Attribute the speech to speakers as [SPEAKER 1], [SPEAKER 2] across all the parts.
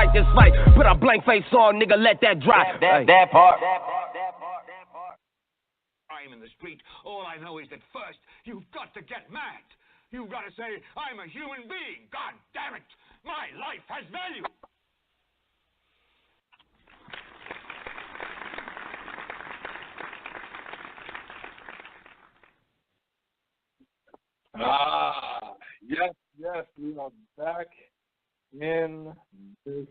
[SPEAKER 1] fight this fight. Put a blank face on, nigga, let that drop.
[SPEAKER 2] That part.
[SPEAKER 3] I'm in the street. All I know is that first, you've got to get mad. You've got to say, I'm a human being. God damn it. My life has value.
[SPEAKER 4] Yes, we are back in this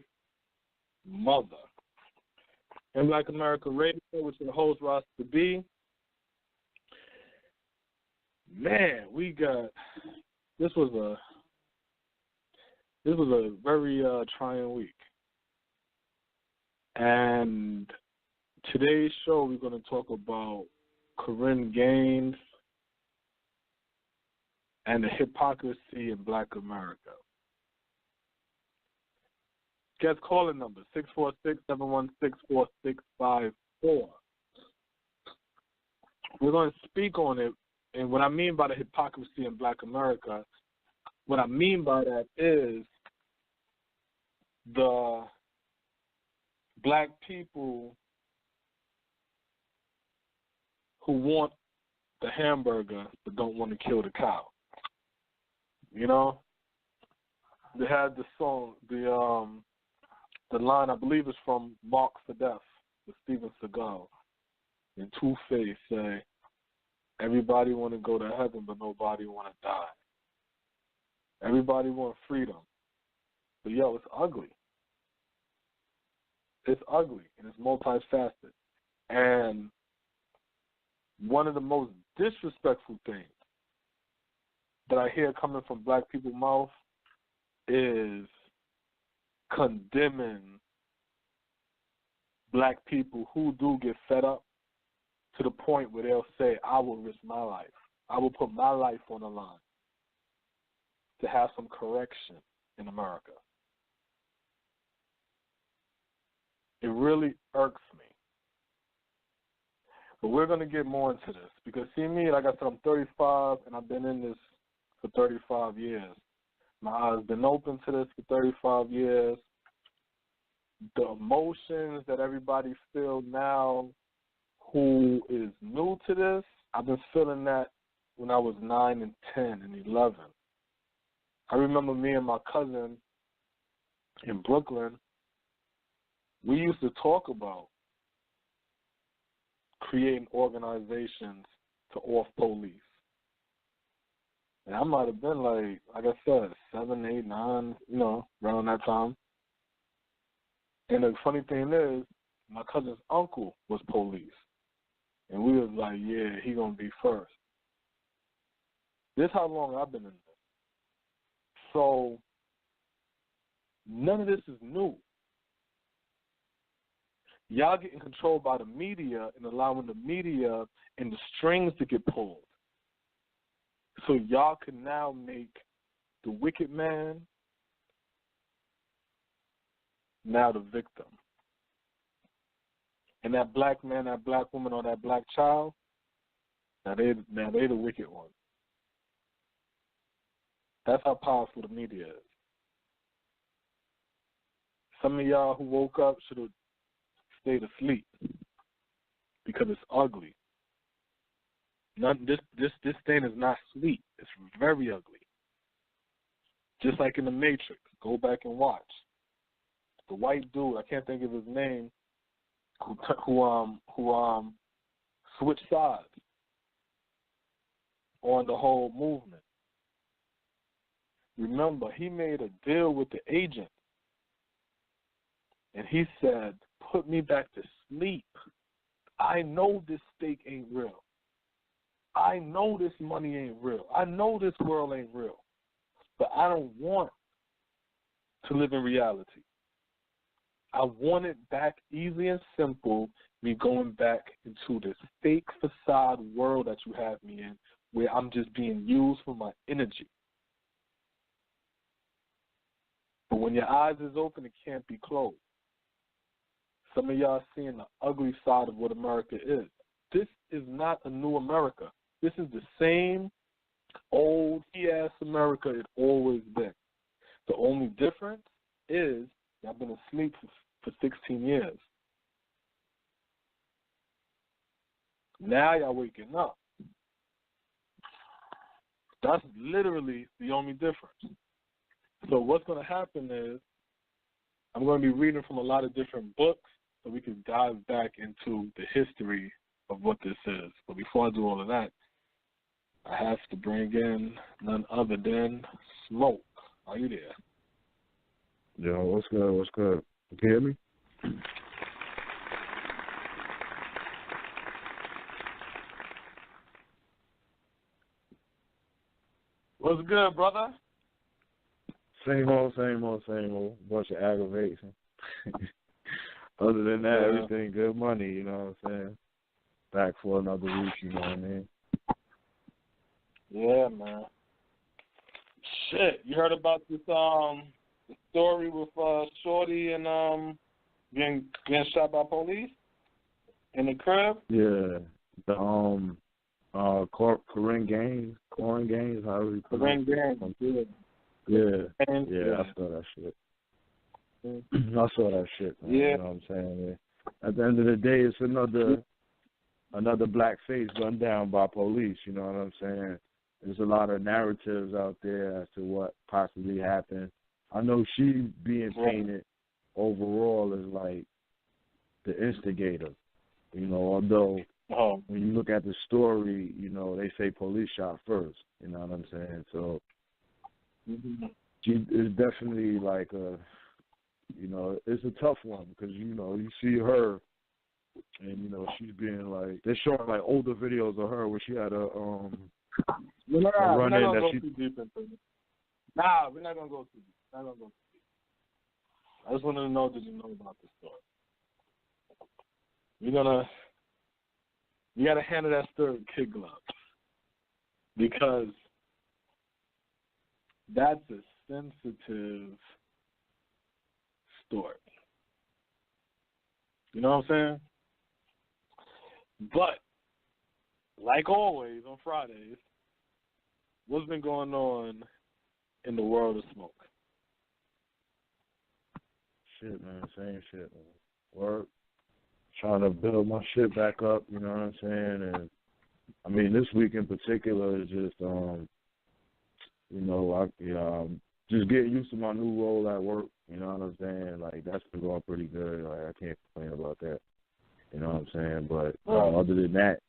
[SPEAKER 4] mother. In Black America Radio, which your host Rasta B. Man, this was a very trying week. And today's show we're going to talk about Korryn Gaines and the hypocrisy in Black America. Guest calling number 646-716-4654. We're going to speak on it, and what I mean by the hypocrisy in Black America, what I mean by that is the black people who want the hamburger but don't want to kill the cow. You know, they had the song, the line, I believe it's from Marked for Death with Steven Seagal. And Two-Face say, everybody want to go to heaven, but nobody want to die. Everybody want freedom. But, it's ugly. It's ugly, and it's multifaceted. And one of the most disrespectful things that I hear coming from black people's mouth is condemning black people who do get fed up to the point where they'll say, I will risk my life. I will put my life on the line to have some correction in America. It really irks me. But we're going to get more into this because, see me, like I said, I'm 35 and I've been in this for 35 years. My eyes been open to this for 35 years. The emotions that everybody feels now who is new to this, I've been feeling that when I was 9 and 10 and 11. I remember me and my cousin in Brooklyn, we used to talk about creating organizations to off police. And I might have been like I said, 7, 8, 9, around that time. And the funny thing is, my cousin's uncle was police. And we was like, yeah, he gonna be first. This is how long I've been in this. So none of this is new. Y'all getting controlled by the media and allowing the media and the strings to get pulled. So y'all can now make the wicked man now the victim. And that black man, that black woman, or that black child, now they the wicked one. That's how powerful the media is. Some of y'all who woke up should have stayed asleep because it's ugly. This thing is not sweet. It's very ugly. Just like in the Matrix. Go back and watch. The white dude, I can't think of his name, who switched sides on the whole movement. Remember, he made a deal with the agent, and he said, "Put me back to sleep. I know this steak ain't real. I know this money ain't real. I know this world ain't real. But I don't want to live in reality. I want it back easy and simple, me going back into this fake facade world that you have me in, where I'm just being used for my energy. But when your eyes is open, it can't be closed. Some of y'all seeing the ugly side of what America is. This is not a new America. This is the same old he-ass America it always been. The only difference is Y'all been asleep for 16 years. Now y'all waking up. That's literally the only difference. So what's going to happen is I'm going to be reading from a lot of different books so we can dive back into the history of what this is. But before I do all of that, I have to bring in none other than Smoke. Are you there?
[SPEAKER 2] Yo, what's good? What's good? You can hear me?
[SPEAKER 4] What's good, brother?
[SPEAKER 2] Same old. Bunch of aggravation. Other than that, everything good money, you know what I'm saying? Back for another week, you know what I mean?
[SPEAKER 4] Yeah, man. Shit, you heard about this the story with Shorty and getting shot by police in the crib?
[SPEAKER 2] Yeah. The Korryn Gaines, however you put it.
[SPEAKER 4] Korryn Gaines,
[SPEAKER 2] yeah. Yeah, I saw that shit. I saw that shit, man.
[SPEAKER 4] Yeah.
[SPEAKER 2] You know what I'm saying? Yeah. At the end of the day, it's another black face gunned down by police, you know what I'm saying? There's a lot of narratives out there as to what possibly happened. I know she being painted overall as like the instigator, you know, although when you look at the story, you know, they say police shot first, you know what I'm saying? So she is definitely like you know, it's a tough one because, you know, you see her and, you know, she's being like, they're showing like older videos of her where she had a run in that she...
[SPEAKER 4] Nah, we're not going to go too deep. I just wanted to know, did you know about this story? You got to handle that story with kid gloves because that's a sensitive story. You know what I'm saying? But, like always on Fridays, what's been going on in the world of Smoke?
[SPEAKER 2] Shit, man, same shit, man. Work, trying to build my shit back up, you know what I'm saying? And, I mean, this week in particular is just, you know, just getting used to my new role at work, you know what I'm saying? Like, that's been going pretty good. Like, I can't complain about that, you know what I'm saying? But other than that,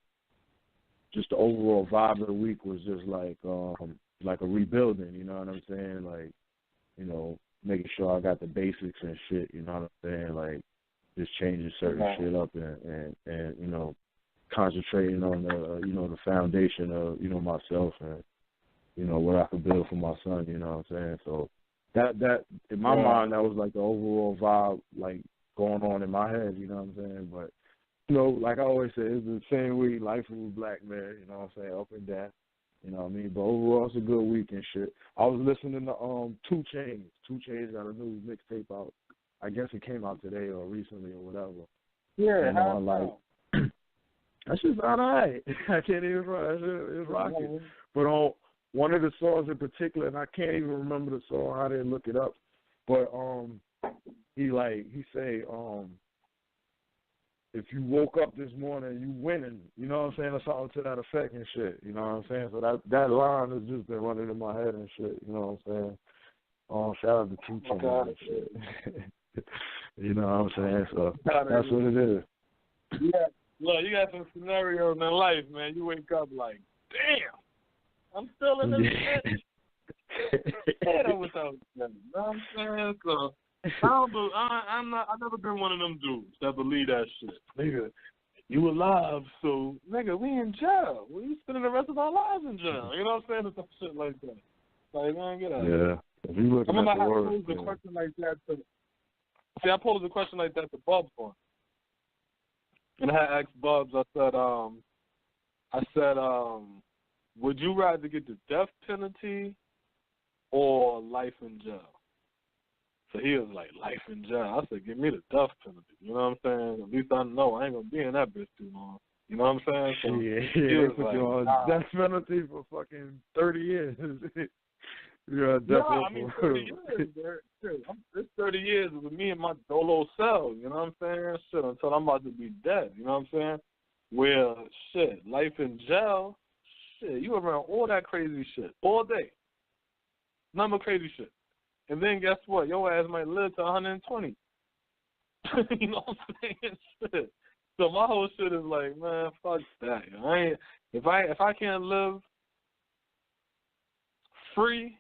[SPEAKER 2] just the overall vibe of the week was just like a rebuilding, you know what I'm saying? Like, you know, making sure I got the basics and shit, you know what I'm saying? Like, just changing certain shit up and you know, concentrating on the, you know, the foundation of, you know, myself and, you know, what I could build for my son, you know what I'm saying? So that in my mind, that was like the overall vibe, like, going on in my head, you know what I'm saying? But, you know, like I always say, it's the same week, life of a black man, you know what I'm saying, up and down, you know what I mean? But overall, it's a good week and shit. I was listening to 2 Chainz. 2 Chainz got a new mixtape out. I guess it came out today or recently or whatever.
[SPEAKER 4] Yeah,
[SPEAKER 2] and I'm like, that shit's not all right. I can't even run. That shit is rocking. But on one of the songs in particular, and I can't even remember the song, I didn't look it up, but he say, if you woke up this morning, you winning, you know what I'm saying, or something to that effect and shit, you know what I'm saying? So that line has just been running in my head and shit, you know what I'm saying? Shout out to 2 Chainz and shit. You know what I'm saying? So that's what it is.
[SPEAKER 4] Yeah, look, you got some scenarios in life, man. You wake up like, damn, I'm still in this bitch. Yeah, what's up, you know what I'm saying? So I've never been one of them dudes that believe that shit. Nigga, you alive, so nigga, we in jail. We spending the rest of our lives in jail. You know what I'm saying? Or some shit like that. Like, man, get out.
[SPEAKER 2] Yeah. If you looking
[SPEAKER 4] I
[SPEAKER 2] at the word,
[SPEAKER 4] posed a question like that to. See, I posed a question like that to Bubs once. And I asked Bubs, I said, would you rather get the death penalty or life in jail? So he was like, life in jail. I said, give me the death penalty. You know what I'm saying? At least I know I ain't going to be in that bitch too long. You know what I'm saying? So
[SPEAKER 2] yeah,
[SPEAKER 4] he was
[SPEAKER 2] put
[SPEAKER 4] like,
[SPEAKER 2] you on death penalty for fucking 30 years. Yeah, definitely.
[SPEAKER 4] No, I mean 30 years. It's 30 years with me and my dolo cell. You know what I'm saying? Shit, until I'm about to be dead. You know what I'm saying? Where shit, life in jail. Shit, you around all that crazy shit all day. Number crazy shit. And then guess what? Your ass might live to 120. You know what I'm saying? Shit. So my whole shit is like, man, fuck that. You know? If I can't live free,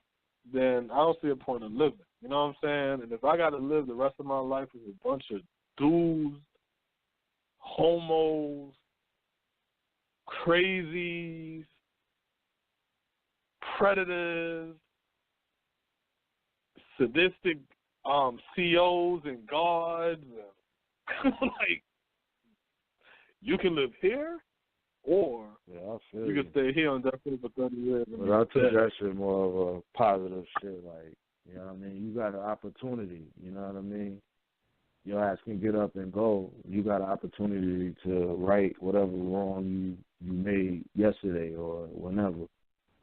[SPEAKER 4] then I don't see a point in living. You know what I'm saying? And if I got to live the rest of my life with a bunch of dudes, homos, crazies, predators, sadistic COs and guards, like, you can live here, or you can stay here on death row for 30 years.
[SPEAKER 2] But I took that shit more of a positive shit, like, you know what I mean? You got an opportunity, you know what I mean? Your ass can get up and go. You got an opportunity to right whatever wrong you made yesterday or whenever.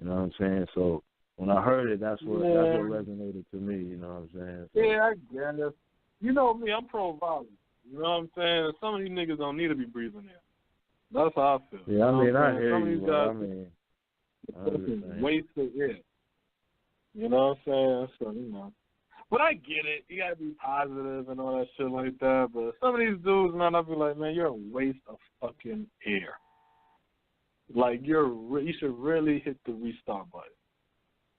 [SPEAKER 2] You know what I'm saying? So when I heard it, that's what resonated to me, you know what I'm saying? So,
[SPEAKER 4] yeah, I get it. You know me, I'm pro-violence. You know what I'm saying? Some of these niggas don't need to be breathing air. That's how I feel.
[SPEAKER 2] Yeah, I mean, I
[SPEAKER 4] Some
[SPEAKER 2] hear
[SPEAKER 4] of
[SPEAKER 2] you,
[SPEAKER 4] these
[SPEAKER 2] but
[SPEAKER 4] guys,
[SPEAKER 2] I mean,
[SPEAKER 4] it's waste of air. You know what I'm saying? So, you know. But I get it. You got to be positive and all that shit like that. But some of these dudes, man, I'll be like, man, you're a waste of fucking air. Like, you should really hit the restart button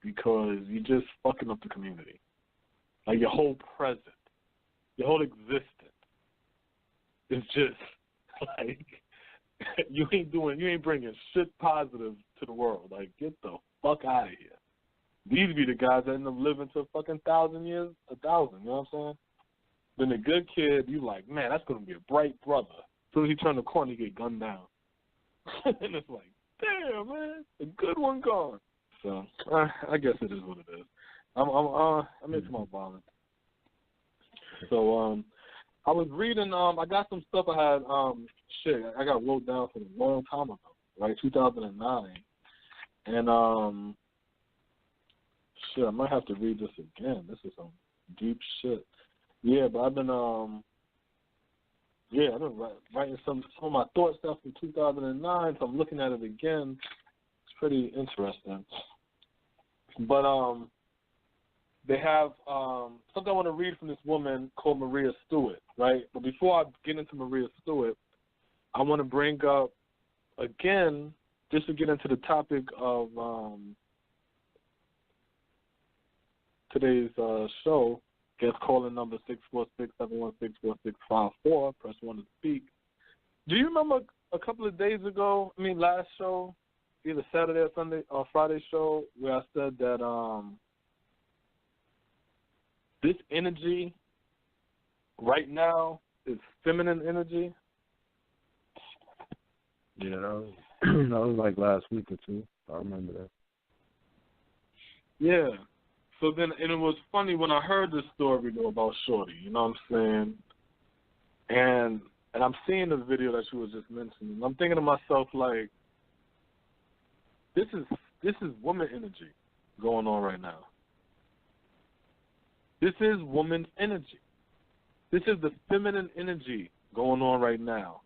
[SPEAKER 4] because you're just fucking up the community. Like, your whole present, your whole existence is just, like, you ain't bringing shit positive to the world. Like, get the fuck out of here. These be the guys that end up living to fucking 1,000 years, 1,000, you know what I'm saying? Then the good kid, you like, man, that's going to be a bright brother. As soon as he turn the corner, he get gunned down. And it's like, damn, man, a good one gone. So, I guess it is what it is. I'm into my violence. So, I was reading, I got some stuff I had, I got wrote down from a long time ago, like 2009. And, I might have to read this again. This is some deep shit. Yeah, but I've been writing some of my thoughts down from 2009, so I'm looking at it again. It's pretty interesting. But they have something I want to read from this woman called Maria Stewart, right? But before I get into Maria Stewart, I want to bring up, again, just to get into the topic of today's show, guest calling number 646-716-4654. Press 1 to speak. Do you remember a couple of days ago, last show, either Saturday or Sunday or Friday show, where I said that this energy right now is feminine energy?
[SPEAKER 2] Yeah, that was like last week or two. I remember that.
[SPEAKER 4] Yeah. So then, and it was funny when I heard this story about Shorty, you know what I'm saying? And I'm seeing the video that she was just mentioning. I'm thinking to myself, like, this is woman energy going on right now. This is woman's energy. This is the feminine energy going on right now.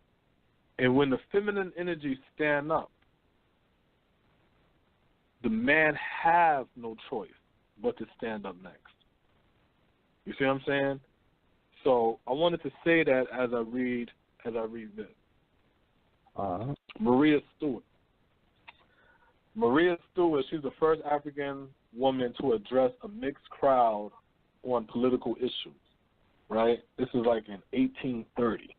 [SPEAKER 4] And when the feminine energy stand up, the man have no choice but to stand up next. You see what I'm saying? So I wanted to say that as I read this. Maria Stewart. Maria Stewart, she's the first African woman to address a mixed crowd on political issues, right? This is like in 1830.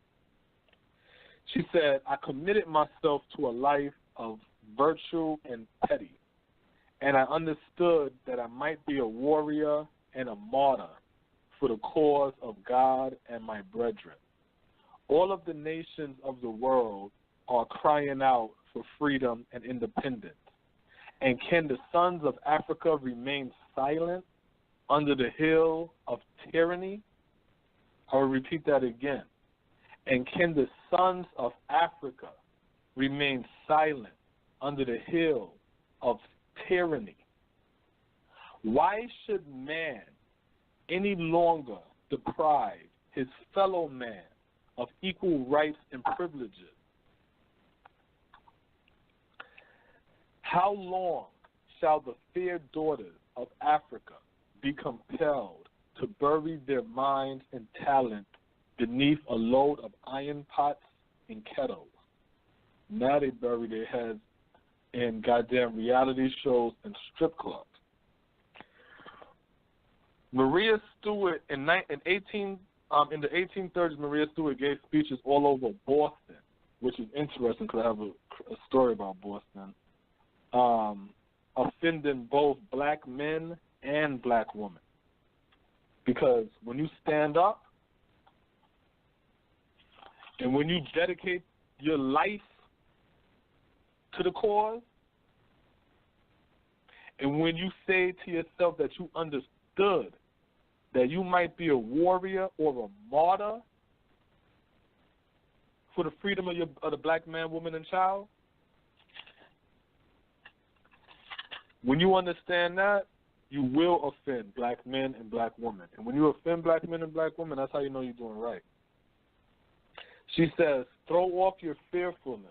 [SPEAKER 4] She said, I committed myself to a life of virtue and petty, and I understood that I might be a warrior and a martyr for the cause of God and my brethren. All of the nations of the world are crying out for freedom and independence. And can the sons of Africa remain silent under the heel of tyranny? I will repeat that again. And can the sons of Africa remain silent under the heel of tyranny? Why should man any longer deprive his fellow man of equal rights and privileges? How long shall the fair daughters of Africa be compelled to bury their minds and talent beneath a load of iron pots and kettles? Now they bury their heads in goddamn reality shows and strip clubs. Maria Stewart in the 1830s, Maria Stewart gave speeches all over Boston, which is interesting because I have a story about Boston, offending both black men and black women. Because when you stand up and when you dedicate your life to the cause, and when you say to yourself that you understood that you might be a warrior or a martyr for the freedom of the black man, woman, and child, when you understand that, you will offend black men and black women. And when you offend black men and black women, that's how you know you're doing right. She says, throw off your fearfulness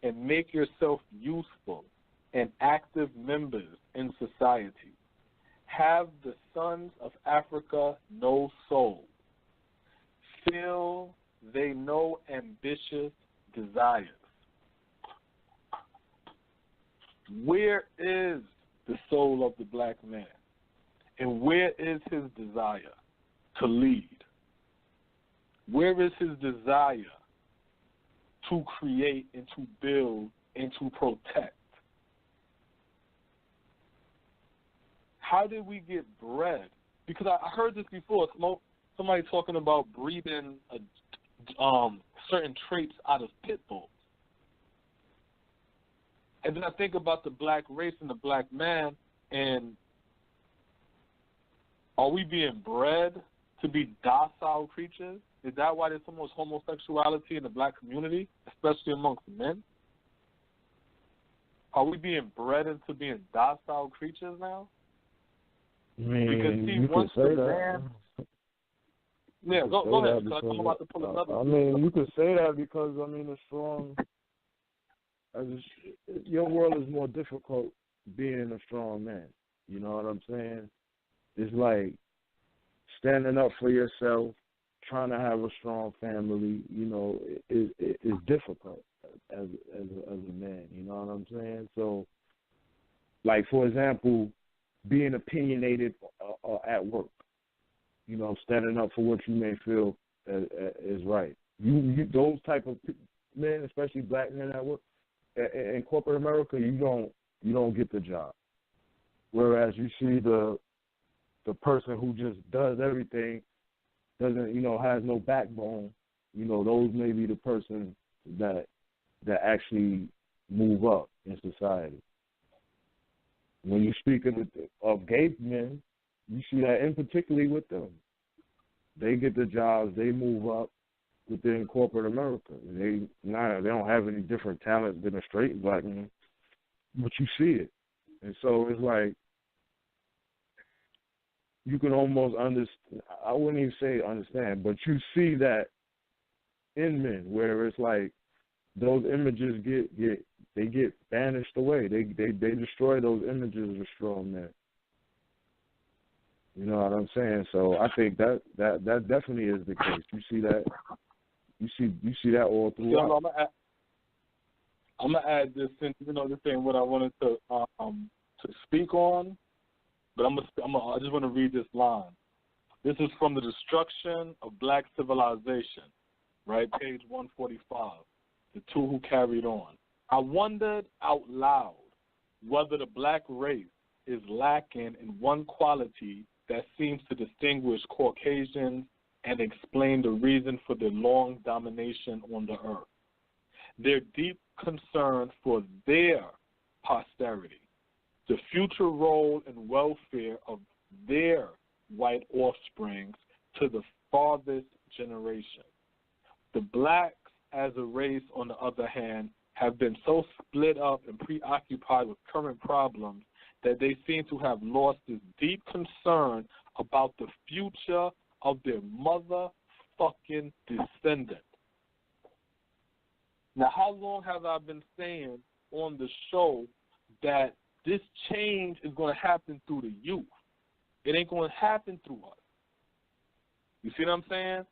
[SPEAKER 4] and make yourself useful and active members in society. Have the sons of Africa no soul? Feel they no ambitious desires? Where is the soul of the black man? And where is his desire to lead? Where is his desire to create and to build and to protect? How did we get bred? Because I heard this before, somebody talking about breeding certain traits out of pit bulls. And then I think about the black race and the black man, and are we being bred to be docile creatures? Is that why there's so much homosexuality in the black community, especially amongst men? Are we being bred into being docile creatures now?
[SPEAKER 2] I mean,
[SPEAKER 4] because
[SPEAKER 2] you could say that.
[SPEAKER 4] Yeah, go ahead, because I'm about to pull another.
[SPEAKER 2] I mean, you could say that because, I mean, your world is more difficult being a strong man. You know what I'm saying? It's like standing up for yourself, trying to have a strong family, you know, is difficult as a man. You know what I'm saying? So, like, for example, being opinionated at work, you know, standing up for what you may feel is right. You those type of men, especially black men at work, in corporate America, you don't get the job. Whereas you see the person who just does everything, doesn't, you know, has no backbone, you know, those may be the person that actually move up in society. When you speak of gay men, you see that in particularly with them. They get the jobs, they move up within corporate America. They don't have any different talents than a straight black man, but you see it. And so it's like you can almost understand, I wouldn't even say understand, but you see that in men where it's like those images get banished away. They destroy those images of strong men. You know what I'm saying? So I think that definitely is the case. You see that. You see that all throughout.
[SPEAKER 4] I'm gonna add this in. You know, this ain't what I wanted to speak on, but I just want to read this line. This is from The Destruction of Black Civilization, right? Page 145. The two who carried on. I wondered out loud whether the black race is lacking in one quality that seems to distinguish Caucasians and explain the reason for their long domination on the earth. Their deep concern for their posterity, the future role and welfare of their white offsprings to the farthest generation. The blacks as a race, on the other hand, have been so split up and preoccupied with current problems that they seem to have lost this deep concern about the future of their motherfucking descendant. Now, how long have I been saying on the show that this change is going to happen through the youth? It ain't going to happen through us. You see what I'm saying?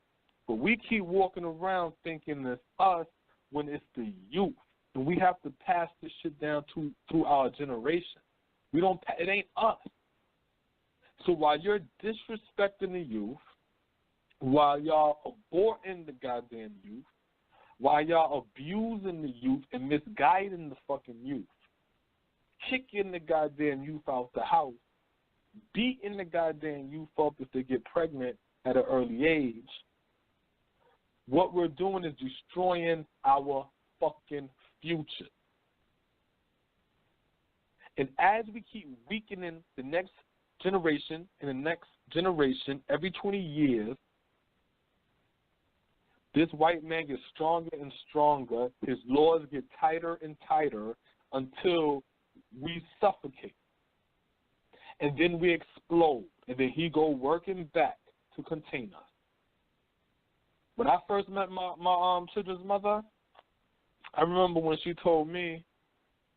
[SPEAKER 4] But we keep walking around thinking it's us when it's the youth. And we have to pass this shit down through our generation. It ain't us. So while you're disrespecting the youth, while y'all aborting the goddamn youth, while y'all abusing the youth and misguiding the fucking youth, kicking the goddamn youth out the house, beating the goddamn youth up if they get pregnant at an early age, what we're doing is destroying our fucking future. And as we keep weakening the next generation and the next generation every 20 years, this white man gets stronger and stronger. His laws get tighter and tighter until we suffocate. And then we explode. And then he go working back to contain us. When I first met my children's mother, I remember when she told me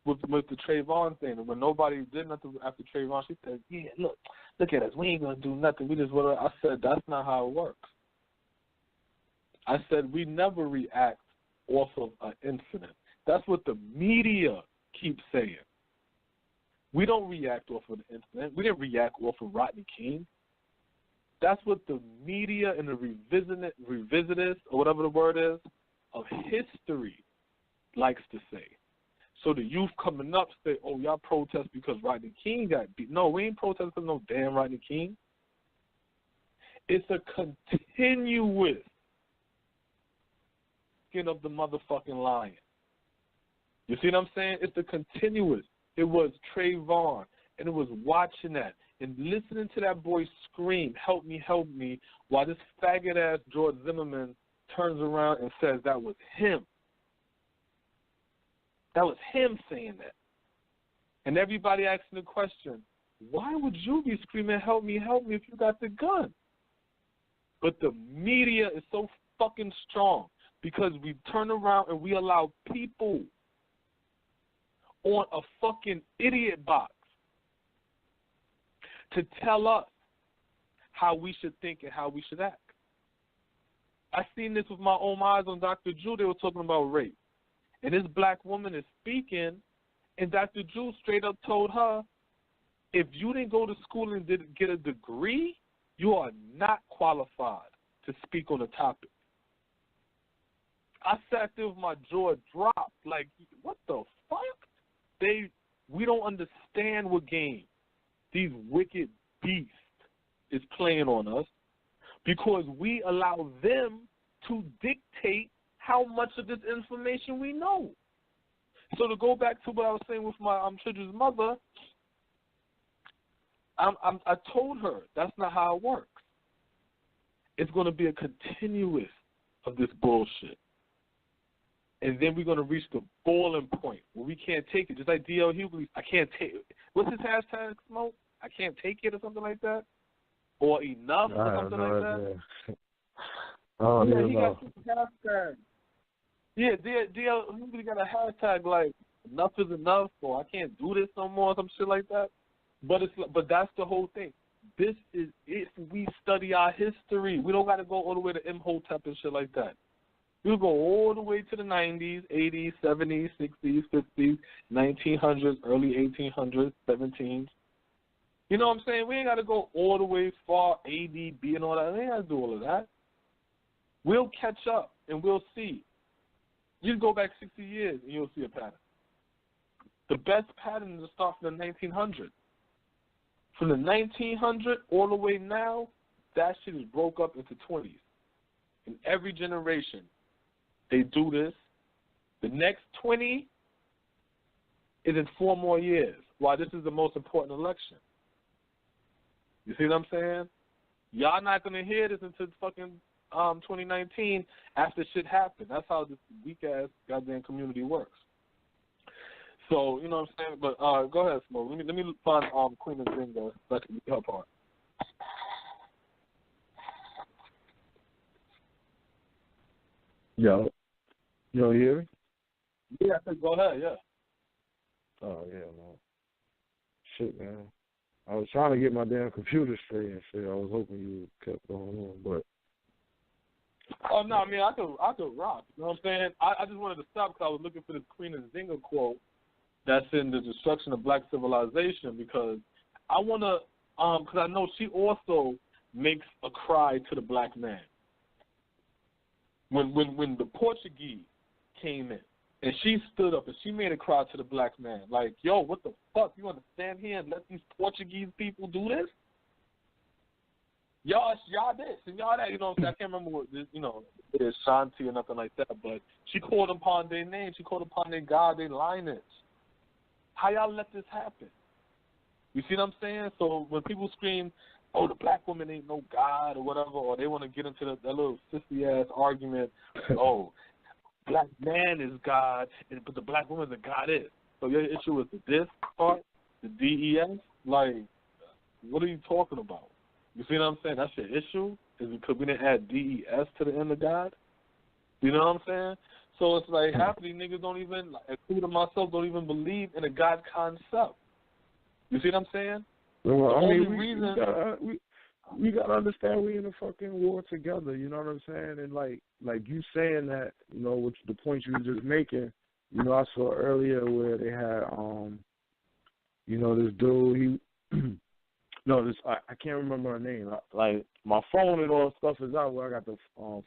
[SPEAKER 4] with the Trayvon thing, and when nobody did nothing after Trayvon, she said, yeah, look at us. We ain't going to do nothing. We just whatever. I said, that's not how it works. I said, we never react off of an incident. That's what the media keeps saying. We don't react off of an incident. We didn't react off of Rodney King. That's what the media and the revisitists, or whatever the word is, of history likes to say. So the youth coming up say, oh, y'all protest because Rodney King got beat. No, we ain't protesting for no damn Rodney King. It's a continuous skin of the motherfucking lion. You see what I'm saying? It's the continuous. It was Trayvon, and it was watching that and listening to that boy scream, help me, while this faggot-ass George Zimmerman turns around and says that was him. That was him saying that. And everybody asking the question, why would you be screaming, help me, if you got the gun? But the media is so fucking strong because we turn around and we allow people on a fucking idiot box to tell us how we should think and how we should act. I seen this with my own eyes on Dr. Drew. They were talking about rape. And this black woman is speaking, and Dr. Drew straight up told her, if you didn't go to school and didn't get a degree, you are not qualified to speak on the topic. I sat there with my jaw dropped, like, what the fuck? We don't understand what game these wicked beasts is playing on us because we allow them to dictate how much of this information we know. So to go back to what I was saying with my children's mother, I told her that's not how it works. It's going to be a continuous of this bullshit. And then we're going to reach the boiling point where we can't take it. Just like D.L. Hughley, I can't take it. What's his hashtag, Smoke? I can't take it or something like that? Or enough or something like that?
[SPEAKER 2] Oh,
[SPEAKER 4] yeah, he got some hashtag. Yeah, D.L. Hughley got a hashtag like, enough is enough, or I can't do this no more, some shit like that. But that's the whole thing. This is if we study our history. We don't got to go all the way to Imhotep and shit like that. We'll go all the way to the 90s, 80s, 70s, 60s, 50s, 1900s, early 1800s, 17s. You know what I'm saying? We ain't got to go all the way far, AD, B, and all that. We ain't got to do all of that. We'll catch up, and we'll see. You go back 60 years, and you'll see a pattern. The best pattern is to start from the 1900s. From the 1900s all the way now, that shit is broke up into 20s. In every generation, they do this. The next 20 is in 4 more years. Why this is the most important election. You see what I'm saying? Y'all not going to hear this until fucking 2019 after shit happened. That's how this weak-ass goddamn community works. So, you know what I'm saying? But go ahead, Smoke. Let me find Queen of Zynga so I can be her part.
[SPEAKER 2] Yo. You don't hear me?
[SPEAKER 4] Yeah, I said go ahead, yeah.
[SPEAKER 2] Oh, yeah, man. Shit, man. I was trying to get my damn computer straight and shit. I was hoping you kept going on, but...
[SPEAKER 4] Oh, no, I mean, I could rock. You know what I'm saying? I just wanted to stop because I was looking for this Queen of Zynga quote that's in The Destruction of Black Civilization, because I want to, because I know she also makes a cry to the black man. When the Portuguese came in, and she stood up and she made a cry to the black man, like, yo, what the fuck? You want to stand here and let these Portuguese people do this? Y'all this and y'all that, you know what I'm saying? I can't remember what this, you know, it is Shanti or nothing like that, but she called upon their name, she called upon their God, their lineage. How y'all let this happen? You see what I'm saying? So when people scream, oh, the black woman ain't no God or whatever, or they want to get into that little sissy-ass argument, oh, black man is God, but the black woman is a goddess. So your issue is this part, the DES? Like, what are you talking about? You see what I'm saying? That's your issue? Is because we didn't add DES to the end of God? You know what I'm saying? So it's like half of these niggas don't even, including myself, don't even believe in a God concept. You see what I'm saying?
[SPEAKER 2] Well,
[SPEAKER 4] I
[SPEAKER 2] mean,
[SPEAKER 4] reason...
[SPEAKER 2] we gotta understand we in a fucking war together, you know what I'm saying? And like you saying that, you know, which the point you were just making, you know, I saw earlier where they had you know, this dude, I can't remember her name. Like my phone and all stuff is out where I got the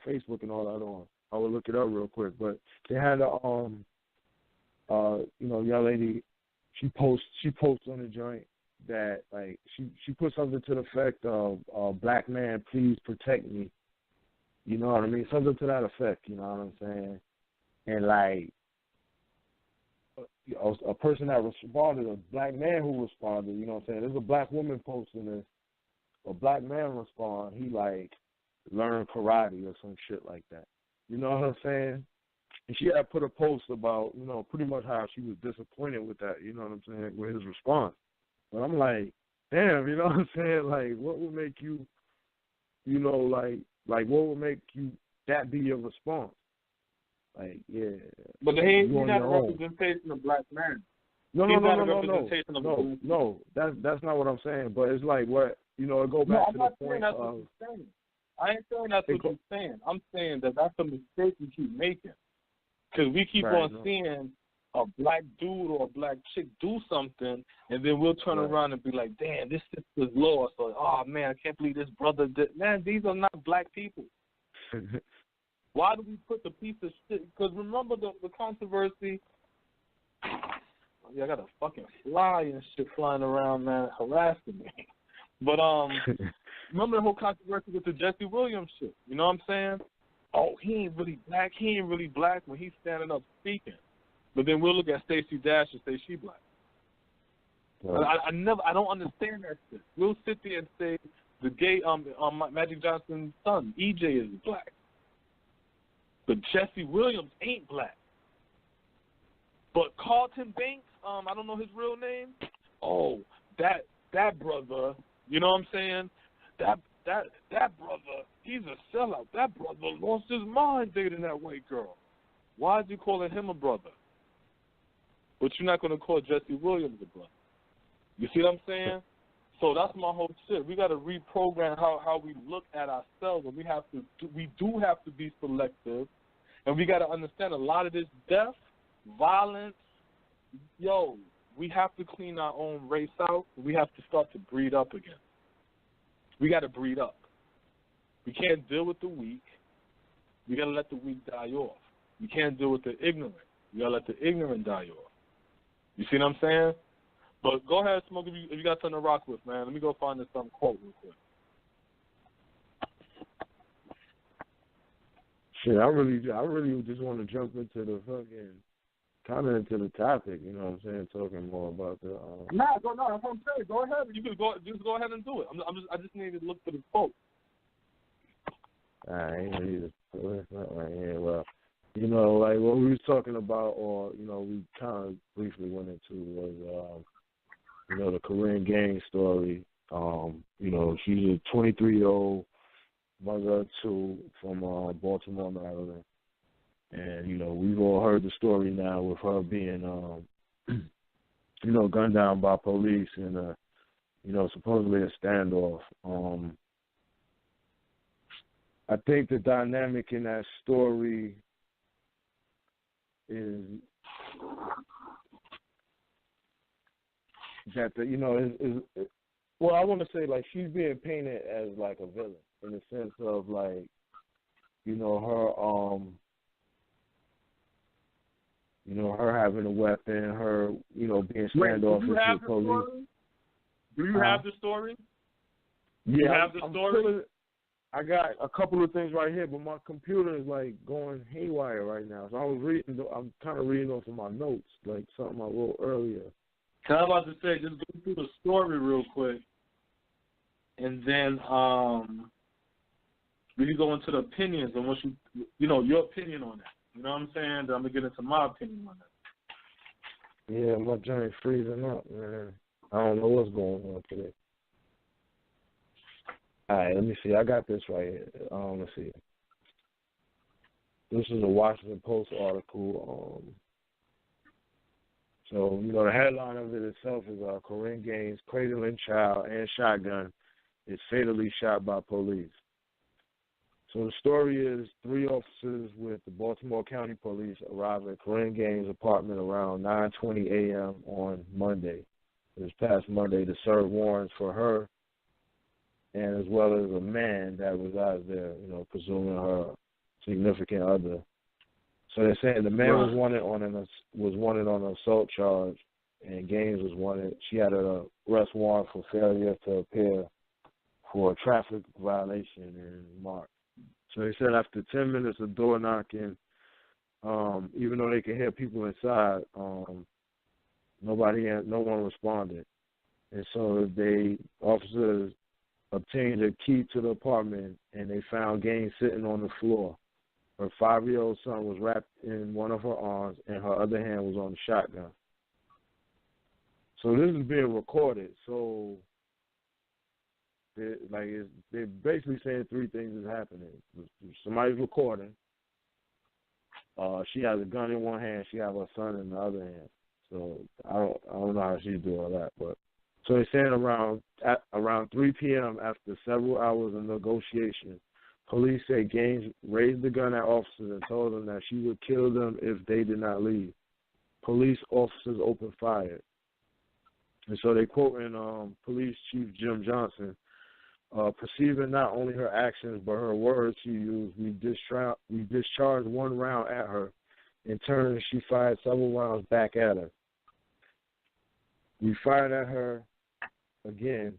[SPEAKER 2] Facebook and all that on. I will look it up real quick. But they had a you know, young lady, she posts on the joint that, like, she put something to the effect of, black man, please protect me. You know what I mean? Something to that effect, you know what I'm saying? And, like, a person that responded, a black man who responded, you know what I'm saying? There's a black woman posting this. A black man respond, he, like, learned karate or some shit like that. You know what I'm saying? And she had put a post about, you know, pretty much how she was disappointed with that, you know what I'm saying, with his response. But I'm like, damn, you know what I'm saying? Like, what would make you, you know, like what would make you, that be your response? Like, yeah.
[SPEAKER 4] But he ain't not a representation of black men.
[SPEAKER 2] No. That's not what I'm saying. But it's like what, you know, it go back to the point of.
[SPEAKER 4] I ain't saying that's what you're saying. I'm saying that that's a mistake you keep making. Because we keep on seeing a black dude or a black chick do something, and then we'll turn around and be like, damn, this sister's lost. Or, oh, man, I can't believe this brother did. Man, these are not black people. Why do we put the piece of shit? Because remember the controversy. Yeah, I got a fucking fly and shit flying around, man, harassing me. But remember the whole controversy with the Jesse Williams shit? You know what I'm saying? Oh, he ain't really black. He ain't really black when he's standing up speaking. But then we'll look at Stacey Dash and say she black. Right. I don't understand that shit. We'll sit there and say the gay Magic Johnson's son EJ is black, but Jesse Williams ain't black. But Carlton Banks, I don't know his real name. Oh, that brother, you know what I'm saying? That brother, he's a sellout. That brother lost his mind dating that white girl. Why is you calling him a brother? But you're not going to call Jesse Williams a brother. You see what I'm saying? So that's my whole shit. We got to reprogram how we look at ourselves, and we do have to be selective, and we got to understand a lot of this death, violence. Yo, we have to clean our own race out. We have to start to breed up again. We got to breed up. We can't deal with the weak. We got to let the weak die off. We can't deal with the ignorant. We got to let the ignorant die off. You see what I'm saying? But go ahead, Smoke, if you got something to rock with, man. Let me go find this quote real quick.
[SPEAKER 2] Shit, I really just want to jump into the fucking, kind of into the topic, you know what I'm saying, talking more about the...
[SPEAKER 4] No, that's what I'm saying. Go ahead. You can go ahead and do it. I just need to look for the quote.
[SPEAKER 2] I ain't really, it's not right here. Well, You know, like what we was talking about, or, you know, we kind of briefly went into was, you know, the Korryn gang story. You know, she's a 23-year-old mother of two from Baltimore, Maryland. And, you know, we've all heard the story now with her being, you know, gunned down by police in a, you know, supposedly a standoff. I think the dynamic in that story is that, you know, well, I want to say, like, she's being painted as, like, a villain in the sense of, like, you know, her having a weapon, her, you know, being standoffish with police.
[SPEAKER 4] Do you have the story?
[SPEAKER 2] Yeah,
[SPEAKER 4] you have the story?
[SPEAKER 2] I got a couple of things right here, but my computer is, like, going haywire right now. So I'm kind of reading off of my notes, like something I wrote earlier.
[SPEAKER 4] I'm about to say, just go through the story real quick, and then we can go into the opinions and what you know, your opinion on that. You know what I'm saying? I'm going to get into my opinion on that.
[SPEAKER 2] Yeah, my joint's freezing up, man. I don't know what's going on today. All right, let me see. I got this right here. Let's see. This is a Washington Post article. So, you know, the headline of it itself is Korryn Gaines, cradling child and shotgun, is fatally shot by police. So the story is 3 officers with the Baltimore County Police arrived at Korryn Gaines' apartment around 9:20 a.m. on Monday, this past Monday, to serve warrants for her and as well as a man that resides there, you know, presuming her significant other. So they're saying the man was wanted on an assault charge, and Gaines was wanted. She had an arrest warrant for failure to appear for a traffic violation in March. So they said after 10 minutes of door knocking, even though they could hear people inside, no one responded. And so officers obtained a key to the apartment, and they found Gaines sitting on the floor. Her 5-year-old son was wrapped in one of her arms, and her other hand was on the shotgun. So this is being recorded. So they're basically saying 3 things is happening. Somebody's recording. She has a gun in one hand. She has her son in the other hand. So I don't know how she's doing all that, but so they're saying around 3 p.m. after several hours of negotiation, police say Gaines raised the gun at officers and told them that she would kill them if they did not leave. Police officers opened fire. And so they quote in Police Chief Jim Johnson, perceiving not only her actions but her words she used, we discharged 1 round at her. In turn, she fired several rounds back at her. We fired at her again,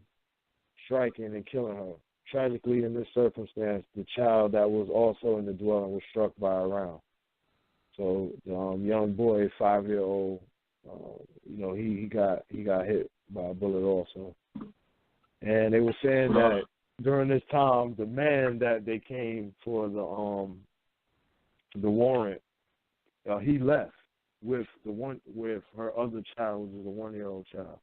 [SPEAKER 2] striking and killing her. Tragically, in this circumstance, the child that was also in the dwelling was struck by a round. So the young boy, 5-year-old, you know, he got hit by a bullet also. And they were saying that during this time, the man that they came for the warrant, he left with her other child, which is a 1-year-old child.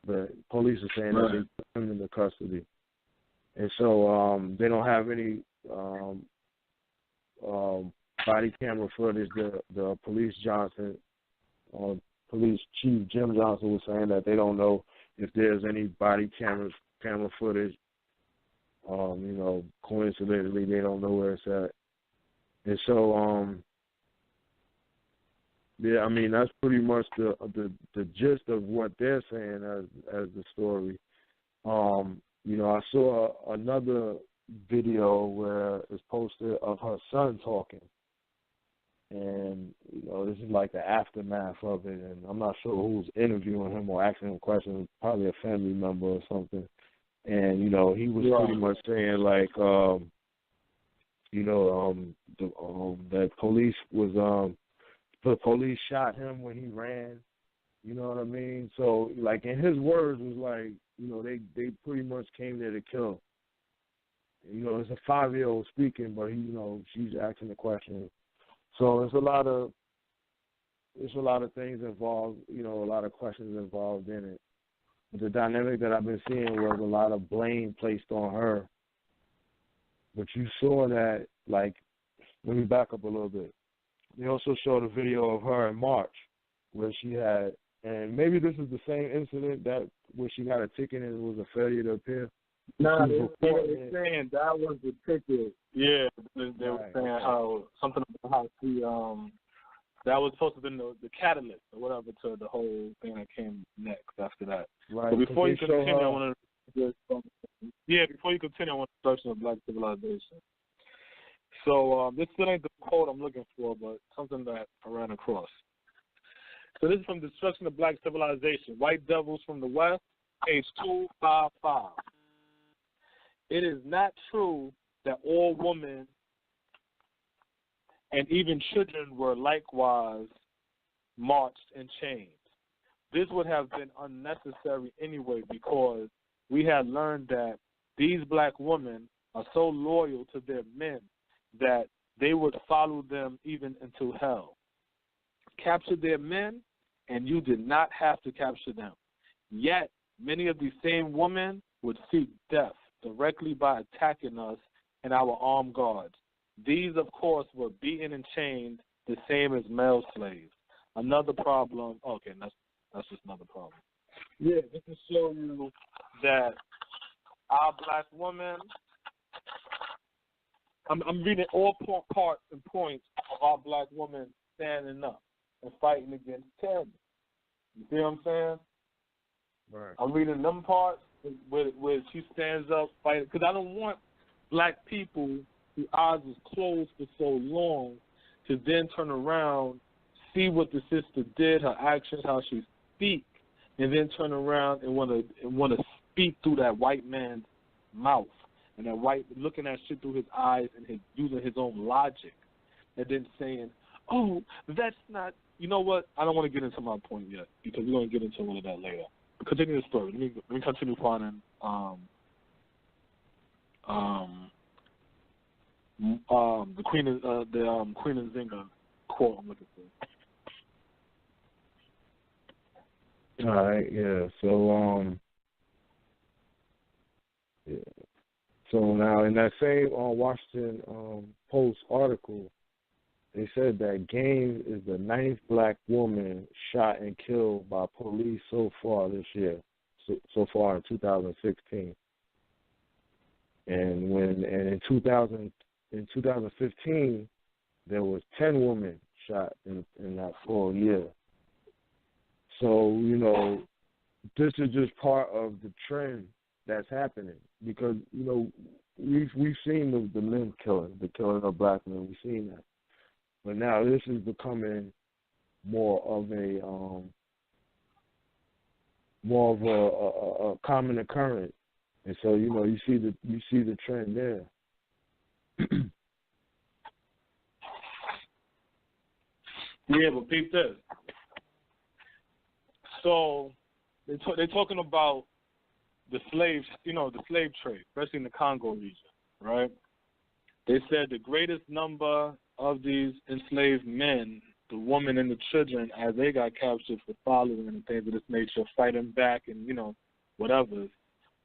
[SPEAKER 2] But police are saying that they put him into custody. And so they don't have any body camera footage. The police chief Jim Johnson was saying that they don't know if there's any body camera footage. You know, coincidentally, they don't know where it's at. And so, yeah, I mean, that's pretty much the gist of what they're saying as the story. You know, I saw another video where it's posted of her son talking. And, you know, this is like the aftermath of it. And I'm not sure who's interviewing him or asking him questions, probably a family member or something. And, you know, he was pretty much saying, like, you know, that police shot him when he ran. You know what I mean? So, like, in his words was like, you know, they pretty much came there to kill him. You know, it's a 5-year-old speaking, but, you know, she's asking the question. So it's a lot of things involved, you know, a lot of questions involved in it. But the dynamic that I've been seeing was a lot of blame placed on her. But you saw that, like, let me back up a little bit. They also showed a video of her in March where she had, and maybe this is the same incident that where she got a ticket and it was a failure to appear.
[SPEAKER 4] Nah, they were saying that was the ticket. Yeah, they were saying how something about how she that was supposed to be the catalyst or whatever to the whole thing that came next after that.
[SPEAKER 2] Right.
[SPEAKER 4] But before you continue, I want to before you continue, I want to touch on Black civilization. So this still ain't the quote I'm looking for, but something that I ran across. So this is from Destruction of Black Civilization, White Devils from the West, page 255. It is not true that all women and even children were likewise marched in chains. This would have been unnecessary anyway because we had learned that these black women are so loyal to their men that they would follow them even into hell. Capture their men, and you did not have to capture them. Yet, many of these same women would seek death directly by attacking us and our armed guards. These, of course, were beaten and chained the same as male slaves. Another problem. Okay, that's just another problem. Yeah, just to show you that our black women. I'm reading all parts and points of our black women standing up and fighting against tyranny. You see what I'm saying?
[SPEAKER 2] Right.
[SPEAKER 4] I'm reading them parts where she stands up fighting, because I don't want black people whose eyes was closed for so long to then turn around, see what the sister did, her actions, how she speak, and then turn around and want to speak through that white man's mouth, and that white looking at shit through his eyes and using his own logic, and then saying, "Oh, that's not." You know what? I don't want to get into my point yet because we're going to get into all of that later. Continue the story. Let me continue finding the Queen of Zynga quote I'm looking for.
[SPEAKER 2] All right, yeah. So So now in that same Washington Post article, they said that Gaines is the 9th black woman shot and killed by police so far this year, so far in 2016. And in 2015, there was 10 women shot in that full year. So, you know, this is just part of the trend that's happening because, you know, we've seen the men killing, the killing of black men. We've seen that. But now this is becoming more of a common occurrence, and so you know you see the trend there.
[SPEAKER 4] Yeah, but peep this. So they're talking about the slaves, you know, the slave trade, especially in the Congo region, right? They said the greatest number of these enslaved men, the women and the children, as they got captured for following and things of this nature, fighting back and, you know, whatever,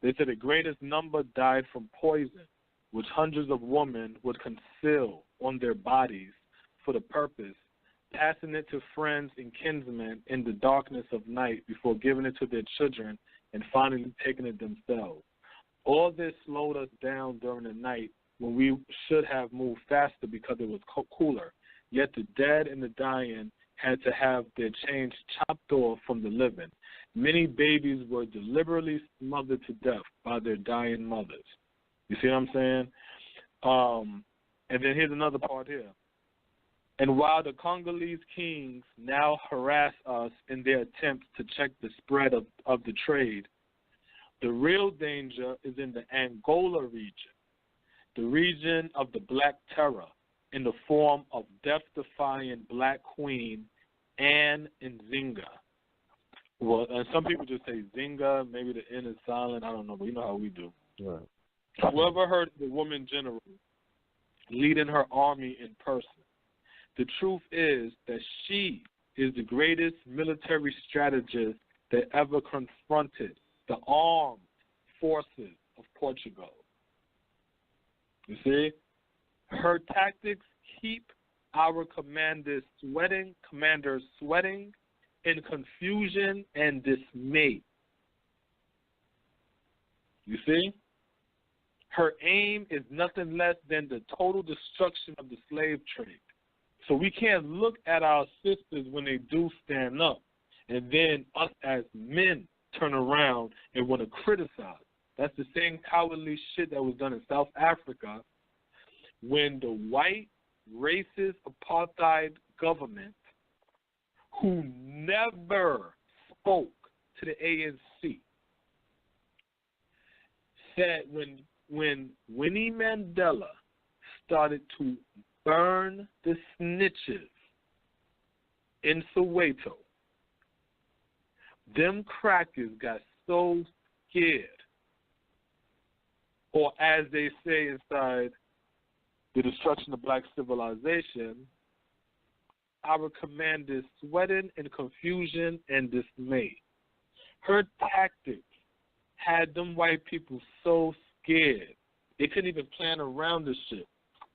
[SPEAKER 4] they said the greatest number died from poison, which hundreds of women would conceal on their bodies for the purpose, passing it to friends and kinsmen in the darkness of night before giving it to their children and finally taking it themselves. All this slowed us down during the night when we should have moved faster because it was cooler. Yet the dead and the dying had to have their chains chopped off from the living. Many babies were deliberately smothered to death by their dying mothers. You see what I'm saying? And then here's another part here. And while the Congolese kings now harass us in their attempts to check the spread of the trade, the real danger is in the Angola region, the region of the Black Terror, in the form of death-defying Black Queen Anne Nzinga. Well, and some people just say Zynga, maybe the N is silent, I don't know, but you know how we do.
[SPEAKER 2] Right.
[SPEAKER 4] Whoever heard the woman general leading her army in person, The truth is that she is the greatest military strategist that ever confronted the armed forces of Portugal. You see? Her tactics keep our commanders sweating in confusion and dismay. You see? Her aim is nothing less than the total destruction of the slave trade. So we can't look at our sisters when they do stand up and then us as men turn around and want to criticize. That's the same cowardly shit that was done in South Africa when the white racist apartheid government, who never spoke to the ANC, said when Winnie Mandela started to burn the snitches in Soweto, them crackers got so scared, or as they say inside the destruction of black civilization, our commanders sweating in confusion and dismay. Her tactics had them white people so scared they couldn't even plan around this shit.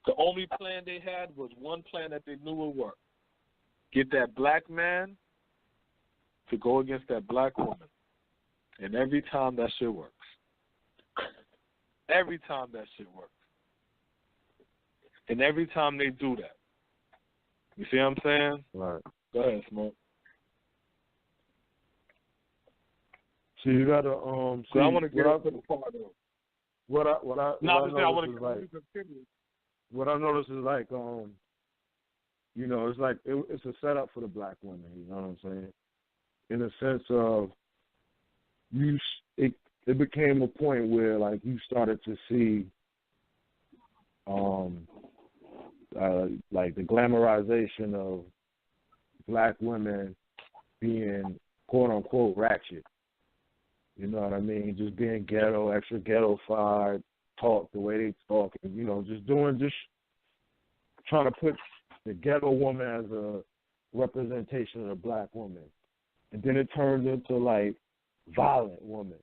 [SPEAKER 4] The only plan they had was one plan that they knew would work. Get that black man to go against that black woman. And every time that shit works. Every time that shit works. And every time they do that. You see what I'm saying?
[SPEAKER 2] Right.
[SPEAKER 4] Go ahead, Smoke.
[SPEAKER 2] So you gotta
[SPEAKER 4] So I want to get up to the part of
[SPEAKER 2] what I noticed is like you know, it's like it's a setup for the black women, you know what I'm saying? In the sense of it became a point where like you started to see like the glamorization of black women being quote unquote ratchet. You know what I mean? Just being ghetto, extra ghetto-fied, talk the way they talk, and you know, just trying to put the ghetto woman as a representation of the black woman. And then it turned into like violent woman.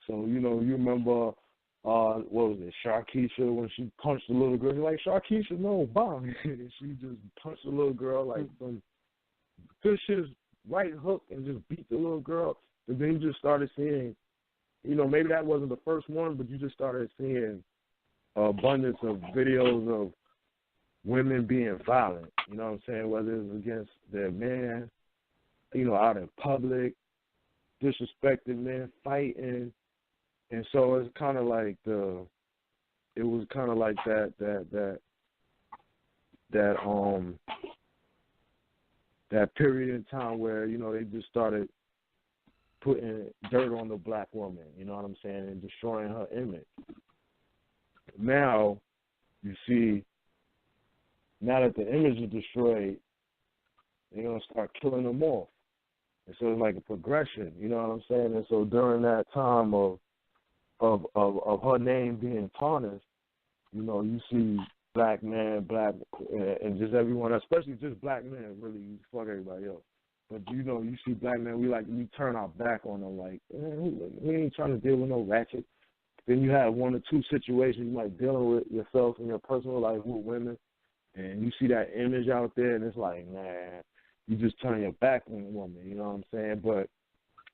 [SPEAKER 2] So, you know, you remember what was it, Sharkeisha, when she punched the little girl. You're like, Sharkeisha, no, bomb. She just punched the little girl like some vicious right hook and just beat the little girl. And then you just started seeing, you know, maybe that wasn't the first one, but you just started seeing abundance of videos of women being violent, you know what I'm saying, whether it was against their man, you know, out in public, disrespecting men, fighting. And so it's kind of like that period in time where, you know, they just started putting dirt on the black woman, you know what I'm saying, and destroying her image. Now, you see, now that the image is destroyed, they're going to start killing them off. And so it's like a progression, you know what I'm saying? And so during that time of her name being tarnished, you know, you see black men, and just everyone, especially just black men, really, you fuck everybody else. But, you know, you see black men, we turn our back on them, like, we ain't trying to deal with no ratchet. Then you have one or two situations, like dealing with yourself in your personal life with women, and you see that image out there, and it's like, nah, you just turn your back on a woman, you know what I'm saying? But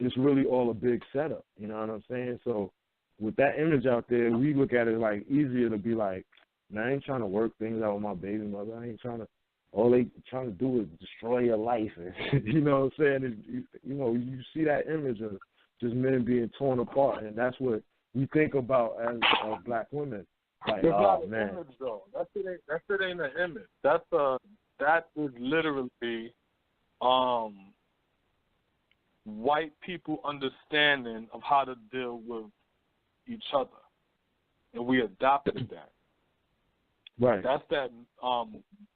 [SPEAKER 2] it's really all a big setup, you know what I'm saying? So with that image out there, we look at it like easier to be like, man, I ain't trying to work things out with my baby mother. I ain't trying to. All they trying to do is destroy your life. And, you know what I'm saying? You know, you see that image of just men being torn apart, and that's what we think about as black women. Like,
[SPEAKER 4] it's
[SPEAKER 2] oh,
[SPEAKER 4] not
[SPEAKER 2] man.
[SPEAKER 4] an image, though. That shit ain't an image. That is literally white people understanding of how to deal with each other, and we adopted that.
[SPEAKER 2] Right.
[SPEAKER 4] That's that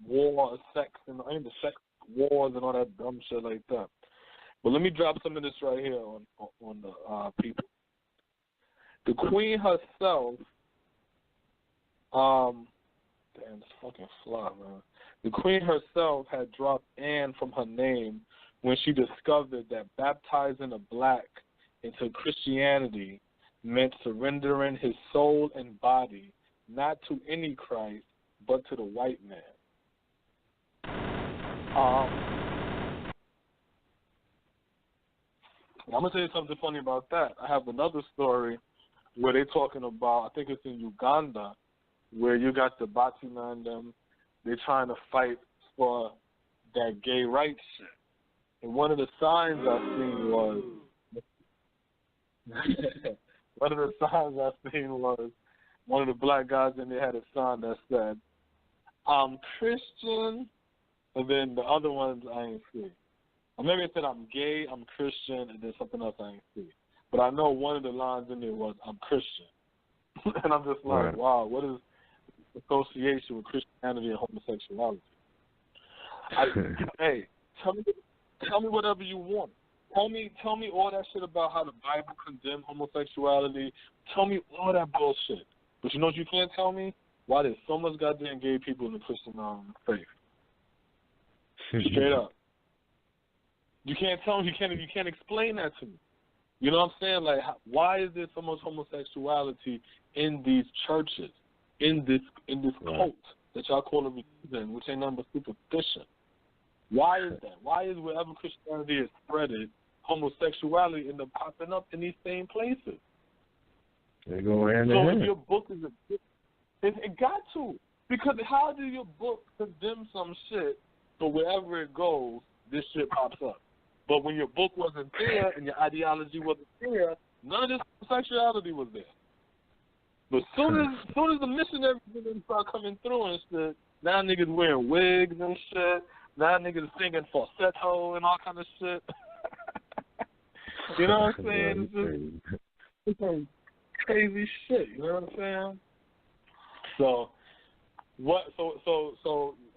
[SPEAKER 4] war, sex, and the sex wars and all that dumb shit like that. But let me drop some of this right here on the people. The queen herself Damn, this fucking fly, man. The queen herself had dropped Anne from her name when she discovered that baptizing a black into Christianity meant surrendering his soul and body not to any Christ, but to the white man. I'm going to tell you something funny about that. I have another story where they're talking about, I think it's in Uganda, where you got the Batiman them, they're trying to fight for that gay rights shit. And one of the signs I seen was, one of the black guys in there had a sign that said, I'm Christian, and then the other ones I ain't see. Or maybe it said I'm gay, I'm Christian, and then something else I ain't see. But I know one of the lines in there was I'm Christian. And I'm just like, wow, what is association with Christianity and homosexuality? Hey, tell me whatever you want. Tell me all that shit about how the Bible condemns homosexuality. Tell me all that bullshit. But you know what you can't tell me? Why there's so much goddamn gay people in the Christian faith. Straight up. You can't tell me. You can't explain that to me. You know what I'm saying? Like, why is there so much homosexuality in these churches, in this cult that y'all call a religion, which ain't nothing but superstition? Why is that? Why is wherever Christianity is spreaded, homosexuality end up popping up in these same places?
[SPEAKER 2] They go hand in
[SPEAKER 4] hand.
[SPEAKER 2] So
[SPEAKER 4] if your book is it got to. Because how do your book condemn some shit, but wherever it goes, this shit pops up? But when your book wasn't there and your ideology wasn't there, none of this homosexuality was there. But soon as the missionaries start coming through and shit, now niggas wearing wigs and shit. Now niggas singing falsetto and all kind of shit. You know what I'm saying? It's just crazy shit. You know what I'm saying? So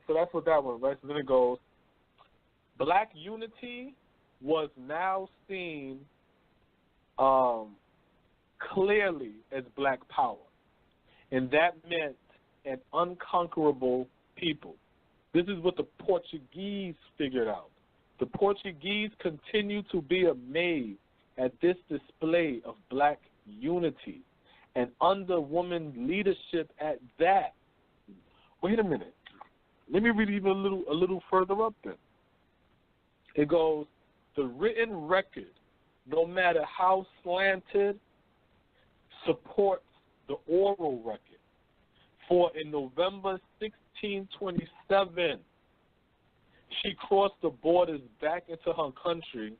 [SPEAKER 4] that's what that was, right? So then it goes, black unity was now seen clearly as black power. And that meant an unconquerable people. This is what the Portuguese figured out. The Portuguese continue to be amazed at this display of black unity and under woman leadership at that. Wait a minute. Let me read even a little further up then. It goes, the written record, no matter how slanted, supports the oral record. For in November 1627, she crossed the borders back into her country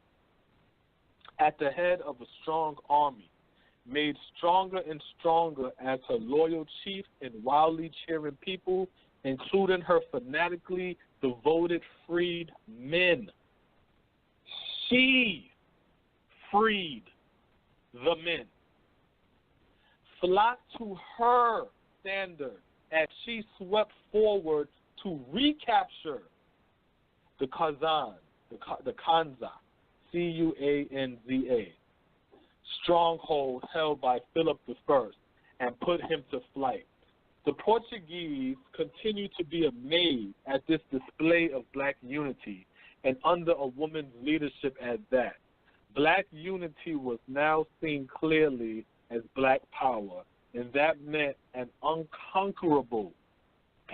[SPEAKER 4] at the head of a strong army, made stronger and stronger as her loyal chief and wildly cheering people, including her fanatically devoted freed men. She freed the men. Flocked to her standard as she swept forward to recapture the Kazan, the Kanza, Cuanza, stronghold held by Philip I, and put him to flight. The Portuguese continue to be amazed at this display of black unity, and under a woman's leadership at that. Black unity was now seen clearly as black power, and that meant an unconquerable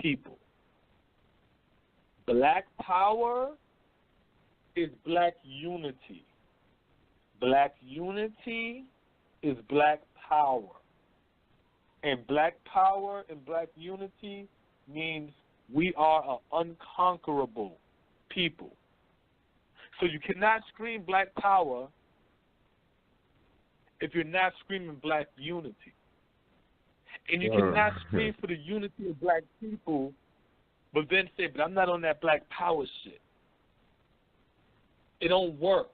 [SPEAKER 4] people. Black power is black unity. Black unity is black power. And black power and black unity means we are an unconquerable people. So you cannot scream black power if you're not screaming black unity. And you cannot scream for the unity of black people, but then say, but I'm not on that black power shit. It don't work.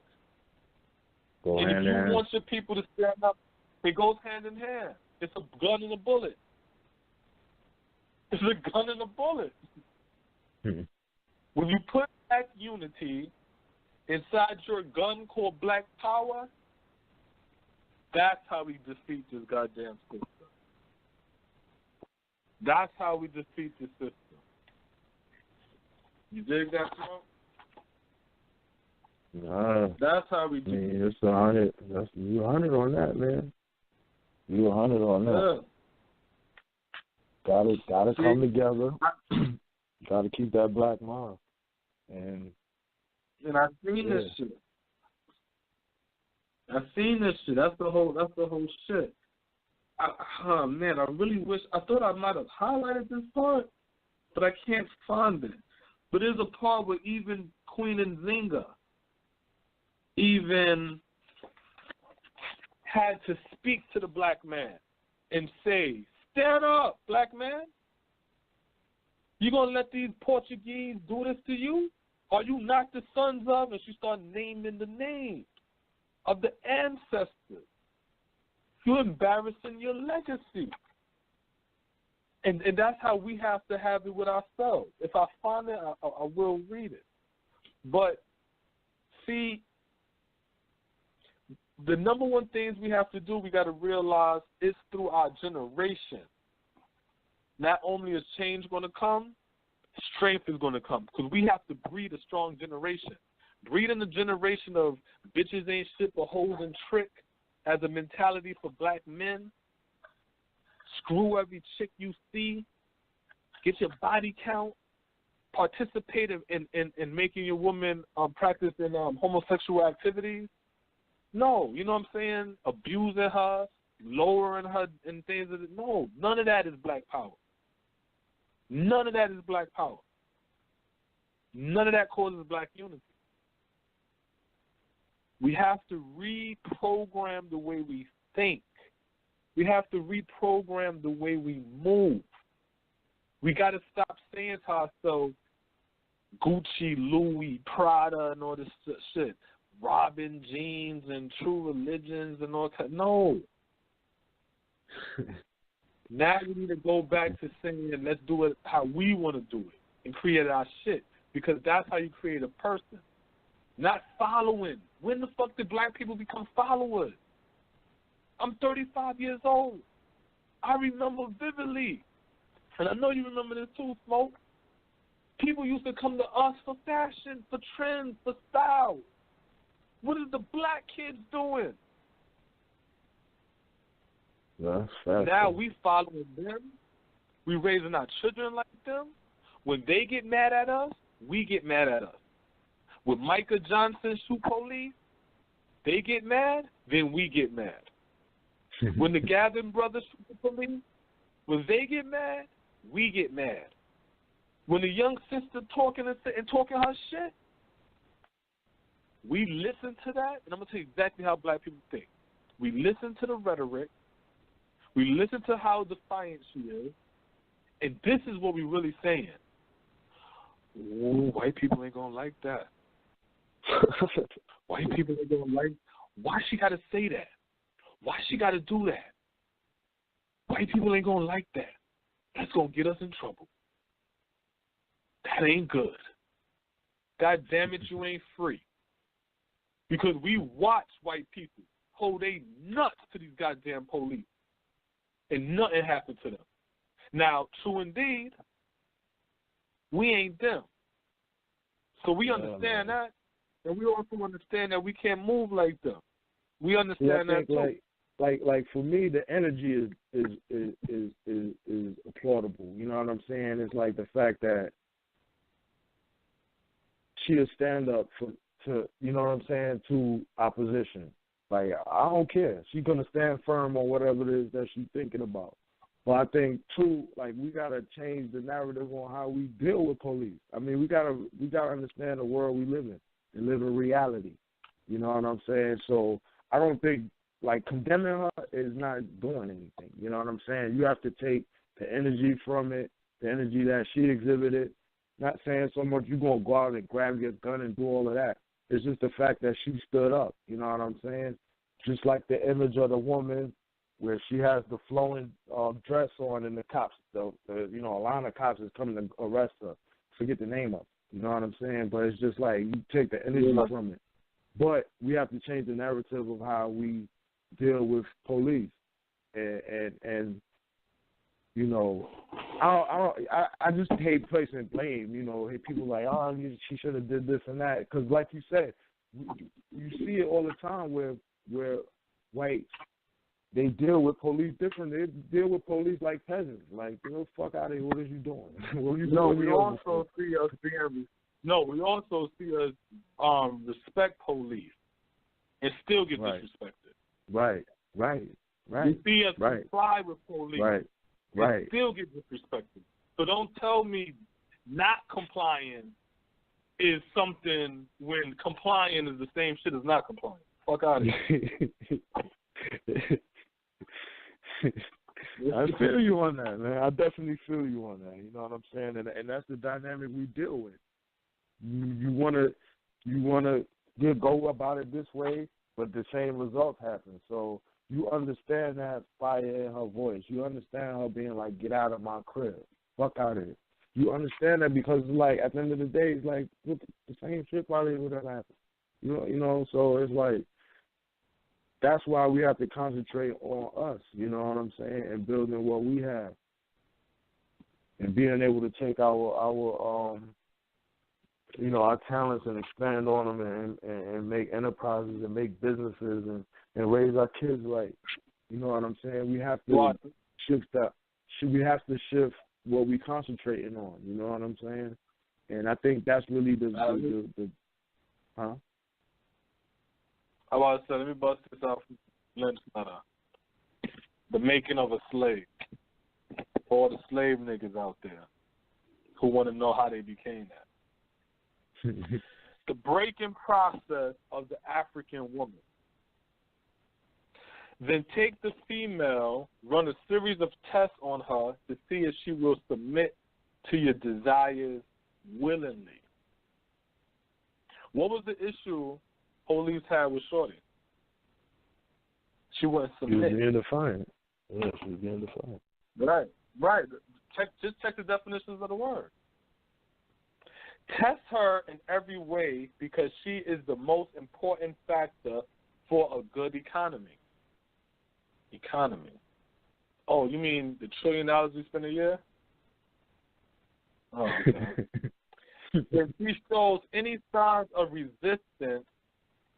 [SPEAKER 4] And if you want your people to stand up, it goes hand in hand. It's a gun and a bullet. It's a gun and a bullet. When you put black unity inside your gun called black power, that's how we defeat this goddamn system. That's how we defeat the system. You dig that, Smoke?
[SPEAKER 2] Nah.
[SPEAKER 4] That's how we do it.
[SPEAKER 2] It's 100. You 100 on that, man. You 100 on that.
[SPEAKER 4] Yeah.
[SPEAKER 2] Gotta come together. Gotta keep that black mind. And
[SPEAKER 4] I've seen this shit. That's the whole shit. Man, I really wish. I thought I might have highlighted this part, but I can't find it. But there's a part where even Queen and Zynga even had to speak to the black man and say, "Stand up, black man. You gonna let these Portuguese do this to you? Are you not the sons of?" And she started naming the names of the ancestors. You're embarrassing your legacy. And that's how we have to have it with ourselves. If I find it, I will read it. But, see, the number one things we have to do, we got to realize it's through our generation. Not only is change going to come, strength is going to come. Because we have to breed a strong generation. Breeding a generation of bitches ain't shit but hoes and trick as a mentality for black men. Screw every chick you see. Get your body count. Participate in making your woman practice in homosexual activities. No, you know what I'm saying? Abusing her, lowering her and things. No, none of that is black power. None of that is black power. None of that causes black unity. We have to reprogram the way we think. We have to reprogram the way we move. We got to stop saying to ourselves, Gucci, Louis, Prada, and all this shit. Robin jeans and True Religions and all that. No. Now we need to go back to saying, let's do it how we want to do it and create our shit. Because that's how you create a person. Not following. When the fuck did black people become followers? I'm 35 years old. I remember vividly. And I know you remember this too, Smoke. People used to come to us for fashion, for trends, for style. What is the black kids doing?
[SPEAKER 2] That's fashion.
[SPEAKER 4] Now we following them. We raising our children like them. When they get mad at us, we get mad at us. When Micah Johnson shoot police, they get mad, then we get mad. When the Gavin brothers shoot the police, when they get mad, we get mad. When the young sister talking her shit, we listen to that, and I'm going to tell you exactly how black people think. We listen to the rhetoric. We listen to how defiant she is, and this is what we're really saying. Ooh, white people ain't going to like that. White people ain't going to like. Why she got to say that? Why she got to do that? White people ain't going to like that. That's going to get us in trouble. That ain't good. God damn it, you ain't free. Because we watch white people hold they nuts to these goddamn police. And nothing happened to them. Now, true indeed, we ain't them. So we understand that. And we also understand that we can't move like them. We understand that too.
[SPEAKER 2] Like for me, the energy is applaudable. You know what I'm saying? It's like the fact that she'll stand up to you know what I'm saying, to opposition. Like, I don't care. She's gonna stand firm on whatever it is that she's thinking about. But I think too, like, we gotta change the narrative on how we deal with police. I mean, we gotta understand the world we live in and live in reality. You know what I'm saying? So I don't think, like, condemning her is not doing anything. You know what I'm saying? You have to take the energy from it, the energy that she exhibited. Not saying so much you're going to go out and grab your gun and do all of that. It's just the fact that she stood up. You know what I'm saying? Just like the image of the woman where she has the flowing dress on and the cops, a line of cops is coming to arrest her. Forget the name of it. You know what I'm saying? But it's just like you take the energy from it. But we have to change the narrative of how we deal with police. And you know, I just hate placing blame. You know, people like, oh, she should have did this and that. Because like you said, you see it all the time where whites, they deal with police different. They deal with police like peasants. Like, get the fuck out of here. What are you doing? What are you doing?
[SPEAKER 4] We also see us respect police and still get disrespected.
[SPEAKER 2] Right.
[SPEAKER 4] We see us comply with police and still get disrespected. So don't tell me not complying is something when complying is the same shit as not complying. Fuck out of here.
[SPEAKER 2] I feel you on that, man. I definitely feel you on that. You know what I'm saying? And that's the dynamic we deal with. You wanna go about it this way, but the same results happen. So you understand that fire in her voice. You understand her being like, get out of my crib. Fuck out of here. You understand that because, like, at the end of the day, it's like, the same shit probably would have happened. You know, so it's like, that's why we have to concentrate on us, you know what I'm saying, and building what we have. And being able to take our talents and expand on them and make enterprises and make businesses and raise our kids right. You know what I'm saying? We have to shift that. We have to shift what we concentrating on. You know what I'm saying? And I think that's really the huh?
[SPEAKER 4] I was to say, let me bust this out from Lynn's letter. The making of a slave. For all the slave niggas out there who want to know how they became that. The breaking process of the African woman. Then take the female, run a series of tests on her to see if she will submit to your desires willingly. What was the issue police had with Shorty? She wouldn't submit.
[SPEAKER 2] She was being defiant. Yeah, she was being defiant.
[SPEAKER 4] Right. Just check the definitions of the word. Test her in every way because she is the most important factor for a good economy. Oh, you mean the $1 trillion we spend a year? Oh, okay. If she shows any signs of resistance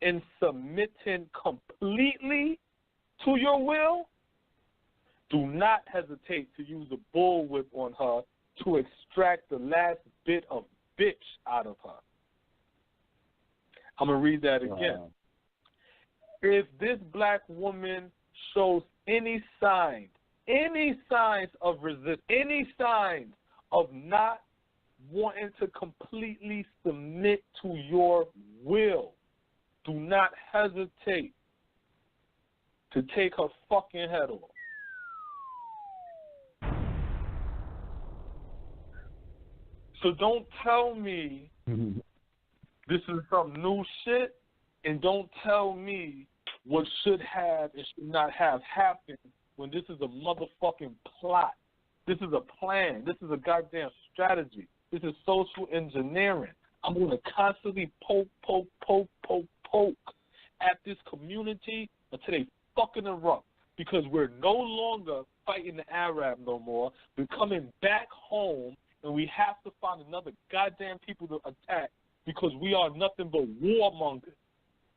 [SPEAKER 4] in submitting completely to your will, do not hesitate to use a bullwhip on her to extract the last bit of bitch out of her. I'm going to read that again. Wow. If this black woman shows any signs of resistance, any signs of not wanting to completely submit to your will, do not hesitate to take her fucking head off. So don't tell me this is some new shit, and don't tell me what should have and should not have happened when this is a motherfucking plot. This is a plan. This is a goddamn strategy. This is social engineering. I'm going to constantly poke at this community until they fucking erupt, because we're no longer fighting the Arab no more. We're coming back home, and we have to find another goddamn people to attack because we are nothing but warmongers.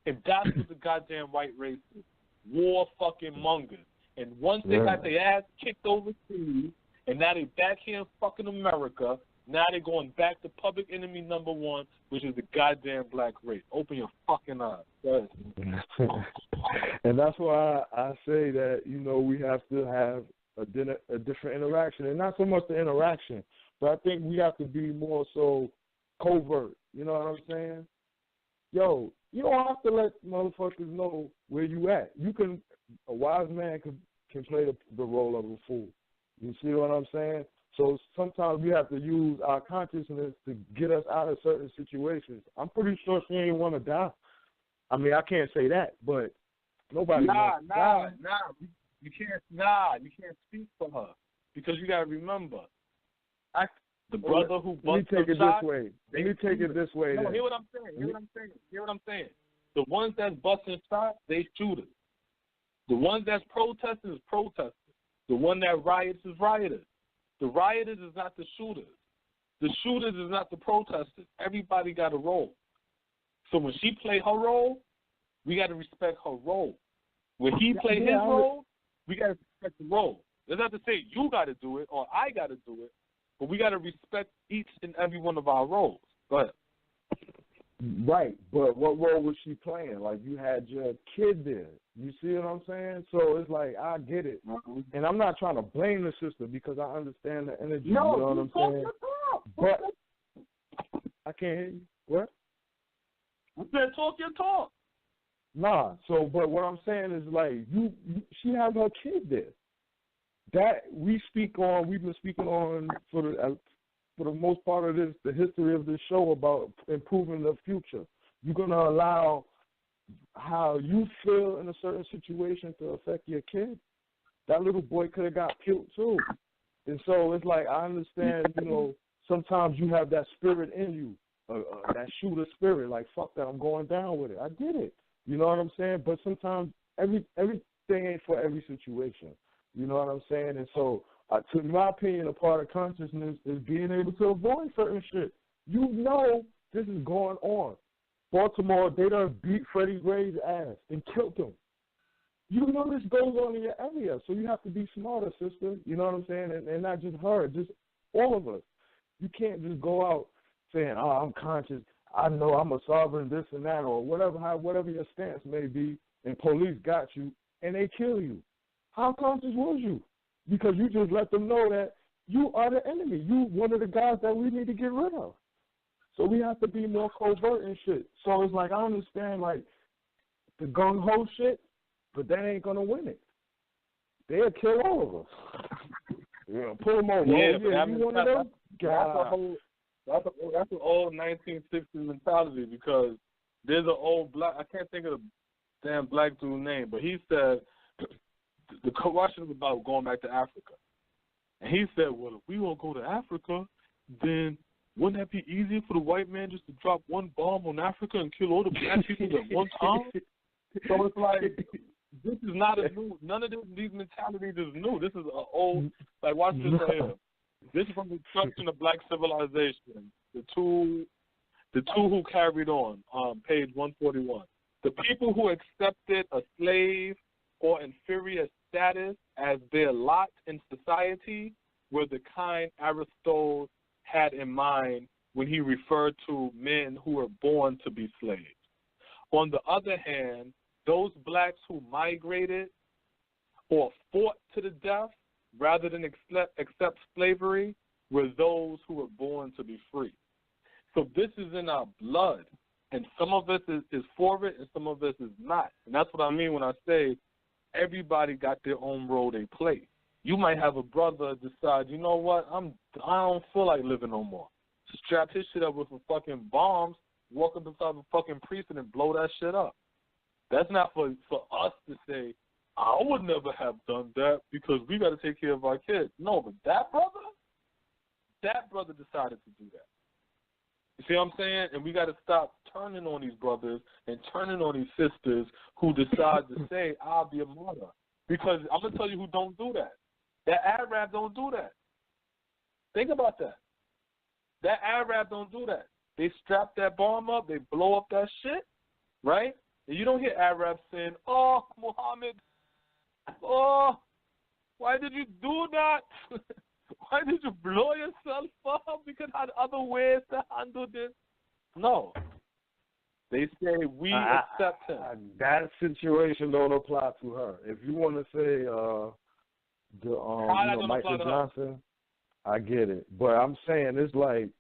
[SPEAKER 4] And that's what the goddamn white race is. War fucking mongers. And once they got their ass kicked overseas, and now they back here in fucking America, now they're going back to public enemy number one, which is the goddamn black race. Open your fucking eyes. Go ahead.
[SPEAKER 2] And that's why I say that, you know, we have to have a different interaction. And not so much the interaction, but I think we have to be more so covert. You know what I'm saying? Yo, you don't have to let motherfuckers know where you at. A wise man can play the role of a fool. You see what I'm saying? So sometimes we have to use our consciousness to get us out of certain situations. I'm pretty sure she ain't want to die. I mean, I can't say that, but nobody wants to die.
[SPEAKER 4] You can't speak for her, because you got to remember, the brother who busted
[SPEAKER 2] Let me take it this way.
[SPEAKER 4] No, hear what I'm saying. The ones that's busting shots, they shooters. The ones that's protesting is protesters. The one that riots is rioters. The rioters is not the shooters. The shooters is not the protesters. Everybody got a role. So when she play her role, we got to respect her role. When he play his role, we got to respect the role. That's not to say you got to do it or I got to do it, but we got to respect each and every one of our roles. Go ahead.
[SPEAKER 2] Right, but what role was she playing? Like, you had your kid there. You see what I'm saying? So it's like, I get it. Mm-hmm. And I'm not trying to blame the sister because I understand the energy.
[SPEAKER 4] No,
[SPEAKER 2] you know what I'm saying? But I can't hear you. What?
[SPEAKER 4] I said talk your talk.
[SPEAKER 2] Nah, so, but what I'm saying is, like, she has her kid there. That we've been speaking on for the most part of this, the history of this show about improving the future. You're going to allow how you feel in a certain situation to affect your kid? That little boy could have got killed too. And so it's like, I understand, sometimes you have that spirit in you, that shooter spirit, like, fuck that, I'm going down with it. I get it. You know what I'm saying? But sometimes everything ain't for every situation. You know what I'm saying? And so, to my opinion, a part of consciousness is being able to avoid certain shit. You know this is going on. Baltimore, they done beat Freddie Gray's ass and killed him. You know this goes on in your area, so you have to be smarter, sister. You know what I'm saying? And not just her, just all of us. You can't just go out saying, oh, I'm conscious, I know I'm a sovereign, this and that, or whatever your stance may be, and police got you, and they kill you. How conscious was you? Because you just let them know that you are the enemy. You one of the guys that we need to get rid of. So we have to be more covert and shit. So it's like, I understand, like, the gung-ho shit, but that ain't going to win it. They'll kill all of us. Pull them over.
[SPEAKER 4] Yeah,
[SPEAKER 2] you one of them?
[SPEAKER 4] That's an old 1960s mentality because there's an old black, I can't think of the damn black dude's name, but he said, the question was about going back to Africa. And he said, well, if we won't go to Africa, then wouldn't that be easier for the white man just to drop one bomb on Africa and kill all the black people at one time? So it's like, this is not a new, none of these mentalities is new. This is an old, like, watch this right here. This is from the destruction of black civilization. The two who carried on, page 141. The people who accepted a slave or inferior status as their lot in society were the kind Aristotle had in mind when he referred to men who were born to be slaves. On the other hand, those blacks who migrated or fought to the death rather than accept slavery were those who were born to be free. So this is in our blood, and some of us is for it and some of us is not. And that's what I mean when I say everybody got their own role they play. You might have a brother decide, you know what, I don't feel like living no more. Strap his shit up with some fucking bombs, walk up inside the fucking precinct and blow that shit up. That's not for us to say, I would never have done that because we got to take care of our kids. No, but that brother decided to do that. You see what I'm saying? And we got to stop turning on these brothers and turning on these sisters who decide to say, I'll be a martyr. Because I'm going to tell you who don't do that. That Arab don't do that. Think about that. That Arab don't do that. They strap that bomb up, they blow up that shit, right? And you don't hear Arabs saying, oh, Muhammad, oh, why did you do that? Why did you blow yourself up? We could have other ways to handle this. No. They say we accept him.
[SPEAKER 2] That situation don't apply to her. If you want to say Michael Johnson, I get it. But I'm saying it's like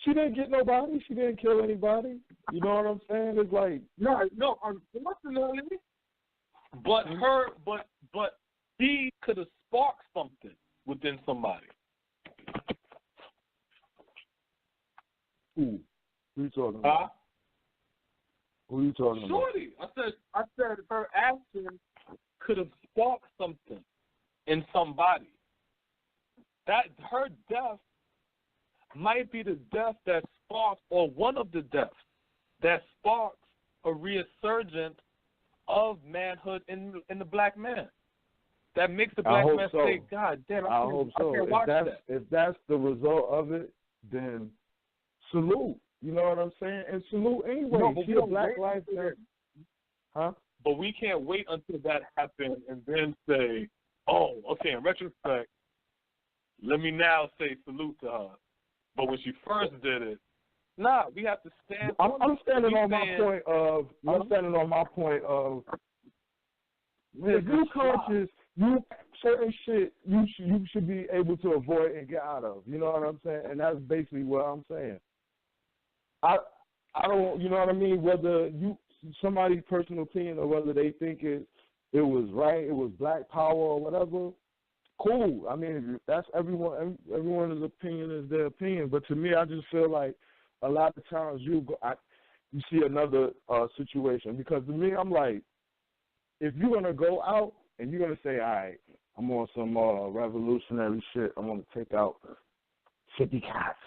[SPEAKER 2] she didn't get nobody. She didn't kill anybody. You know what I'm saying? It's like
[SPEAKER 4] no, unfortunately. But he could have sparked something within somebody.
[SPEAKER 2] Who you talking about? Who you talking about?
[SPEAKER 4] Shorty. I said her action could have sparked something in somebody. That her death might be the death that sparks, or one of the deaths that sparks a resurgence of manhood in the black man. that makes the black man
[SPEAKER 2] so.
[SPEAKER 4] say, God damn,
[SPEAKER 2] I hope so.
[SPEAKER 4] I can't watch that.
[SPEAKER 2] If that's the result of it, then salute. You know what I'm saying? And salute anyway.
[SPEAKER 4] No, but
[SPEAKER 2] she a black life. Huh?
[SPEAKER 4] But we can't wait until that happens and then say, oh, okay, in retrospect, let me now say salute to her. But when she first did it, nah, we have to stand.
[SPEAKER 2] I'm standing on my point of. I'm standing on my point of. If you conscious, you certain shit you should be able to avoid and get out of. You know what I'm saying? And that's basically what I'm saying. I don't. You know what I mean? Whether somebody's personal opinion or whether they think it was right, it was black power or whatever. Cool. I mean, that's everyone's opinion is their opinion. But to me, I just feel like a lot of times you see another situation, because to me, I'm like, if you're gonna go out and you're gonna say, all right, I'm on some revolutionary shit, I'm gonna take out 50 cops.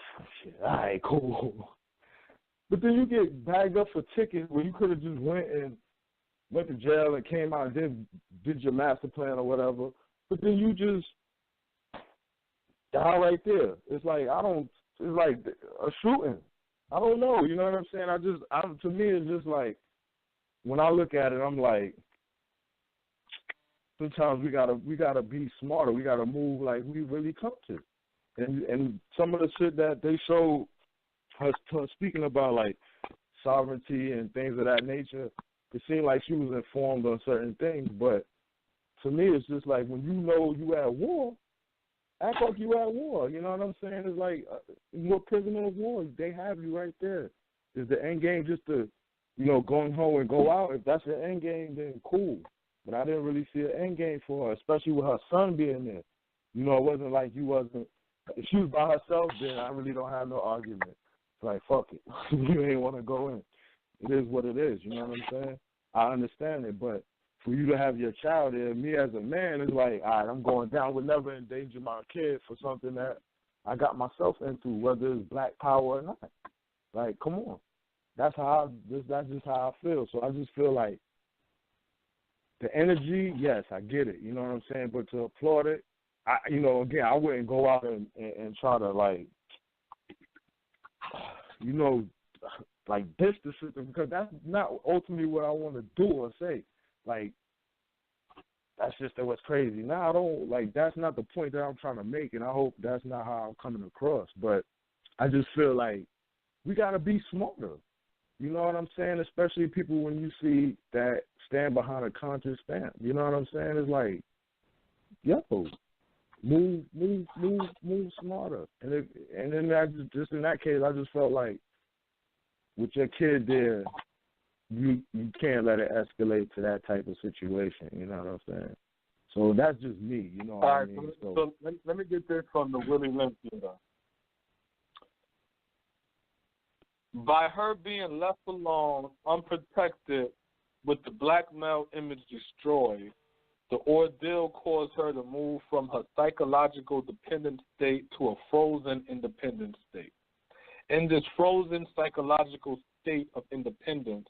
[SPEAKER 2] Shit. All right, cool. But then you get bagged up for tickets where you could have just went to jail and came out and did your master plan or whatever. But then you just die right there. It's like it's like a shooting. I don't know. You know what I'm saying? To me, it's just like, when I look at it, I'm like, sometimes we gotta be smarter. We gotta move like we really come to. And some of the shit that they showed her speaking about, like sovereignty and things of that nature, it seemed like she was informed on certain things. But to me, it's just like, when you know you at war, act like you at war. You know what I'm saying? It's like, you're a prisoner of war. They have you right there. Is the end game just to, go home and go out? If that's the end game, then cool. But I didn't really see an end game for her, especially with her son being there. It wasn't like you wasn't. If she was by herself, then I really don't have no argument. It's like, fuck it. You ain't want to go in. It is what it is. You know what I'm saying? I understand it, but for you to have your child there, me as a man, it's like, all right, I'm going down. Would never endanger my kid for something that I got myself into, whether it's black power or not. Like, come on. That's just how I feel. So I just feel like the energy, yes, I get it. You know what I'm saying? But to applaud it, again, I wouldn't go out and try to, like, diss the system, because that's not ultimately what I want to do or say. Like, that's just what's crazy. Now, I don't, like, that's not the point that I'm trying to make, and I hope that's not how I'm coming across. But I just feel like we got to be smarter. You know what I'm saying? Especially people when you see that stand behind a conscious stamp. You know what I'm saying? It's like, yo, move smarter. And then just in that case, I just felt like with your kid there, you can't let it escalate to that type of situation. You know what I'm saying? So that's just me. You know what I mean?
[SPEAKER 4] So let me get this from the Willie Lynch theater. By her being left alone, unprotected, with the black male image destroyed, the ordeal caused her to move from her psychological dependent state to a frozen independent state. In this frozen psychological state of independence,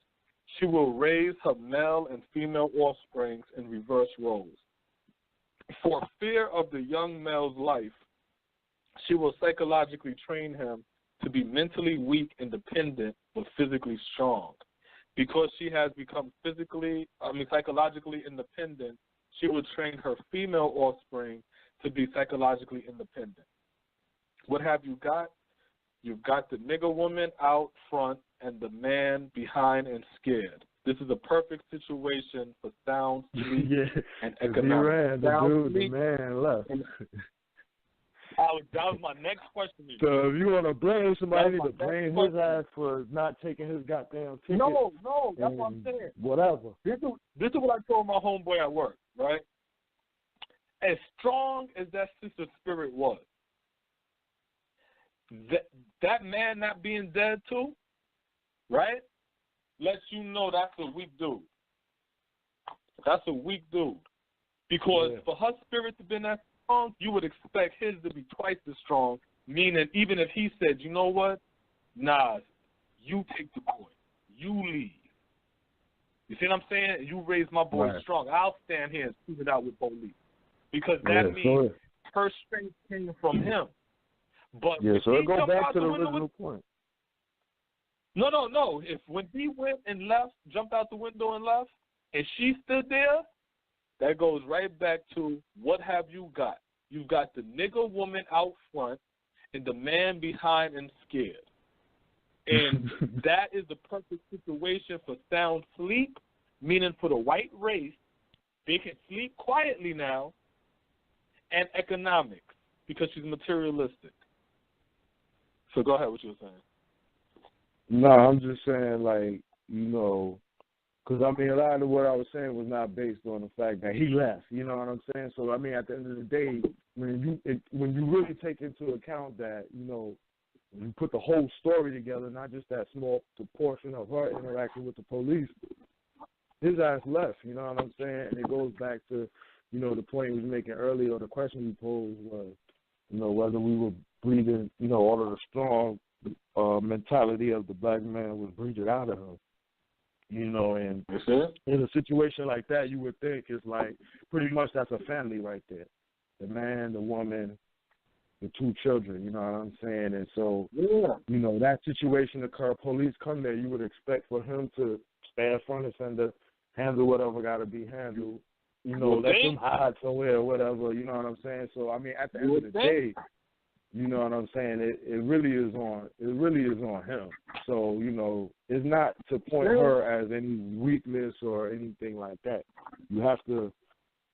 [SPEAKER 4] she will raise her male and female offsprings in reverse roles. For fear of the young male's life, she will psychologically train him to be mentally weak and dependent, but physically strong. Because she has become psychologically independent, she will train her female offspring to be psychologically independent. What have you got? You've got the nigger woman out front and the man behind and scared. This is a perfect situation for sound sleep and economics.
[SPEAKER 2] The man left.
[SPEAKER 4] Alex, that was my next question.
[SPEAKER 2] So if you want to blame somebody, you need to blame his ass for not taking his goddamn ticket.
[SPEAKER 4] No, that's what I'm saying.
[SPEAKER 2] Whatever.
[SPEAKER 4] This is what I told my homeboy at work, right? As strong as that sister spirit was, that man not being dead too, right, lets you know that's a weak dude. That's a weak dude. Because for her spirit to be that strong, you would expect his to be twice as strong, meaning even if he said, you know what, nah, you take the boy. You leave. You see what I'm saying? You raise my boy strong. I'll stand here and shoot it out with police. because that means her strength came from him. But
[SPEAKER 2] so it goes back to the original point.
[SPEAKER 4] No. When he went and left, jumped out the window and left, and she stood there, that goes right back to what have you got? You've got the nigger woman out front and the man behind and scared. And that is the perfect situation for sound sleep, meaning for the white race, they can sleep quietly now, and economics, because she's materialistic. So go ahead, what you were saying.
[SPEAKER 2] No, I'm just saying, like, because, I mean, a lot of what I was saying was not based on the fact that he left, you know what I'm saying? So, I mean, at the end of the day, when you really take into account that, you put the whole story together, not just that small portion of her interacting with the police, his ass left, you know what I'm saying? And it goes back to, the point he was making earlier, or the question he posed was, whether we were breeding, all of the strong mentality of the black man was breeded out of him. And in a situation like that, you would think it's like pretty much that's a family right there. The man, the woman, the two children, you know what I'm saying? And so, that situation occurred, police come there, you would expect for him to stand front and center, handle whatever got to be handled, let them hide somewhere or whatever, you know what I'm saying? So, I mean, at the end of the day, you know what I'm saying? It really is on him. So, it's not to point her as any weakness or anything like that. You have to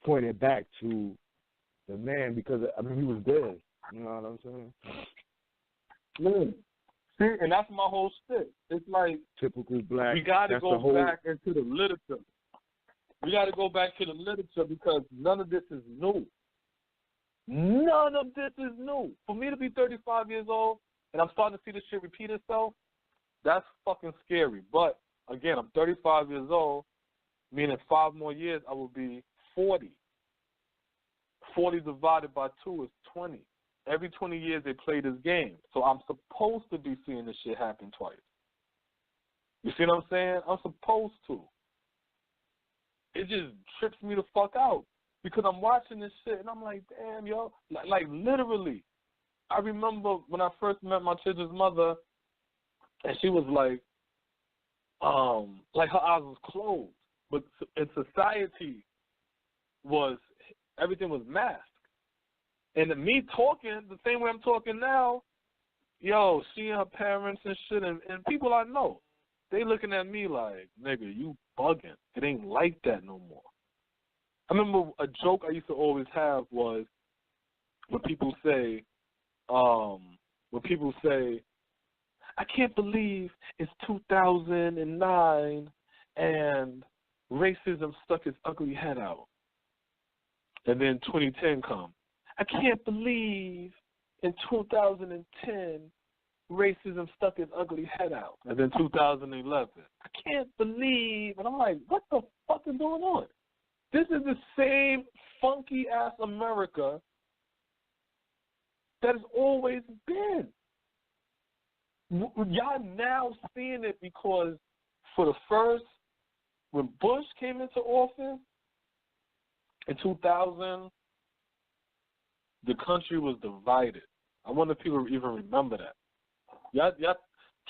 [SPEAKER 2] point it back to the man because, I mean, he was dead. You know what I'm saying?
[SPEAKER 4] See, and that's my whole shit. It's like
[SPEAKER 2] typical black.
[SPEAKER 4] We got to go back into the literature. We got to go back to the literature because none of this is new. None of this is new. For me to be 35 years old and I'm starting to see this shit repeat itself, that's fucking scary. But, again, I'm 35 years old, meaning 5 more years I will be 40. 40 divided by 2 is 20. Every 20 years they play this game. So I'm supposed to be seeing this shit happen twice. You see what I'm saying? I'm supposed to. It just trips me the fuck out because I'm watching this shit and I'm like, damn, yo. Like literally. I remember when I first met my children's mother and she was like her eyes was closed. But in society everything was masked. And me talking the same way I'm talking now, seeing her parents and shit and people I know, they looking at me like, nigga, you bugging. It ain't like that no more. I remember a joke I used to always have was when people say, I can't believe it's 2009 and racism stuck its ugly head out. And then 2010 comes. I can't believe in 2010 racism stuck its ugly head out. And then 2011. I can't believe. And I'm like, what the fuck is going on? This is the same funky-ass America that has always been. Y'all now seeing it because when Bush came into office in 2000, the country was divided. I wonder if people even remember that.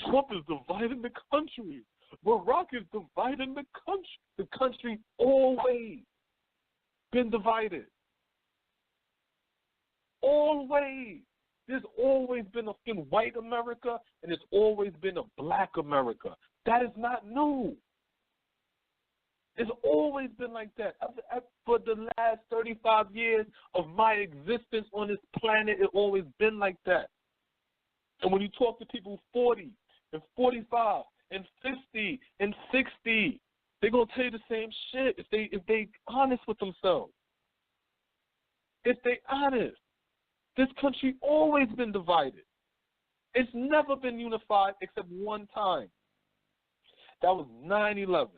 [SPEAKER 4] Trump is dividing the country. Barack is dividing the country. The country always been divided. Always. There's always been a fucking white America and there's always been a black America. That is not new. It's always been like that. For the last 35 years of my existence on this planet, it's always been like that. And when you talk to people 40 and 45 and 50 and 60, they're going to tell you the same shit if they honest with themselves. If they honest. This country always been divided. It's never been unified except one time. That was 9/11.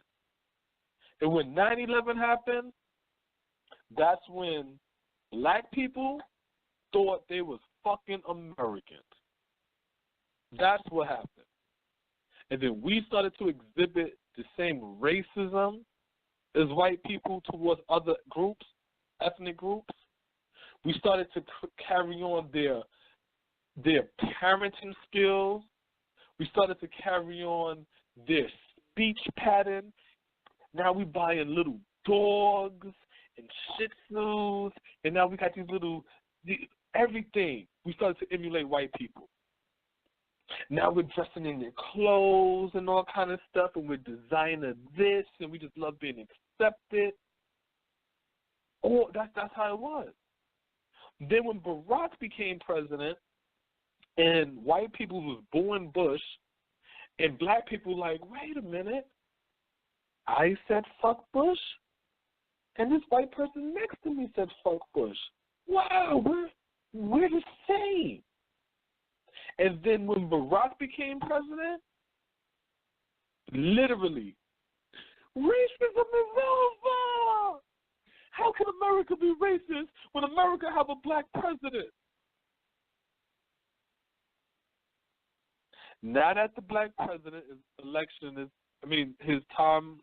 [SPEAKER 4] And when 9/11 happened, that's when black people thought they was fucking Americans. That's what happened. And then we started to exhibit the same racism as white people towards other groups, ethnic groups. We started to carry on their parenting skills. We started to carry on their speech pattern. Now we buying little dogs and Shih Tzus, and now we got everything. We started to emulate white people. Now we're dressing in their clothes and all kind of stuff, and we're designing this, and we just love being accepted. Oh, that's how it was. Then when Barack became president, and white people was booing Bush, and black people like, wait a minute, I said fuck Bush, and this white person next to me said fuck Bush. Wow, we're the same. And then when Barack became president, literally, racism is over. How can America be racist when America have a black president? Now that the black president his time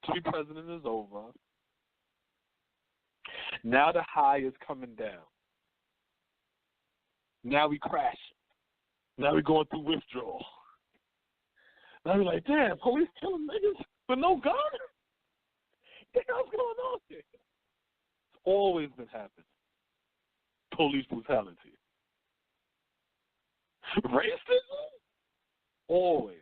[SPEAKER 4] to be president is over. Now the high is coming down. Now we crashing. Now we going through withdrawal. Now we're like, damn, police killing niggas with no gun? What's going on here? It's always been happening. Police brutality. Racism? Always.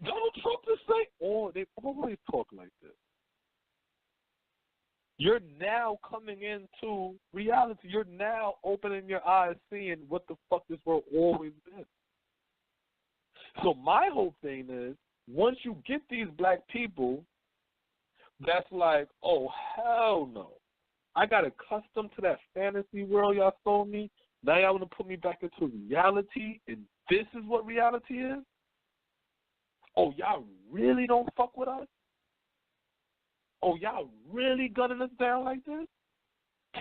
[SPEAKER 4] Donald Trump is saying, they always talk like this. You're now coming into reality. You're now opening your eyes, seeing what the fuck this world always been. So my whole thing is, once you get these black people, that's like, oh, hell no. I got accustomed to that fantasy world y'all sold me. Now y'all want to put me back into reality, and this is what reality is? Oh, y'all really don't fuck with us? Oh, y'all really gunning us down like this?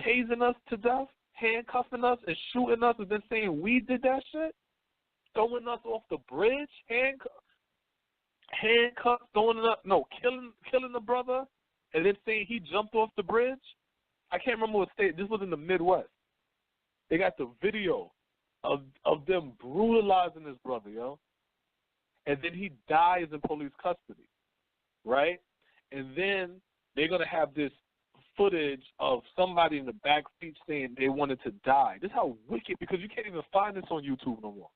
[SPEAKER 4] Tasing us to death? Handcuffing us and shooting us and then saying we did that shit? Throwing us off the bridge? Handcuffs, killing the brother and then saying he jumped off the bridge? I can't remember what state. This was in the Midwest. They got the video of them brutalizing this brother, yo. And then he dies in police custody, right? And then they're going to have this footage of somebody in the back seat saying they wanted to die. This is how wicked, because you can't even find this on YouTube no more.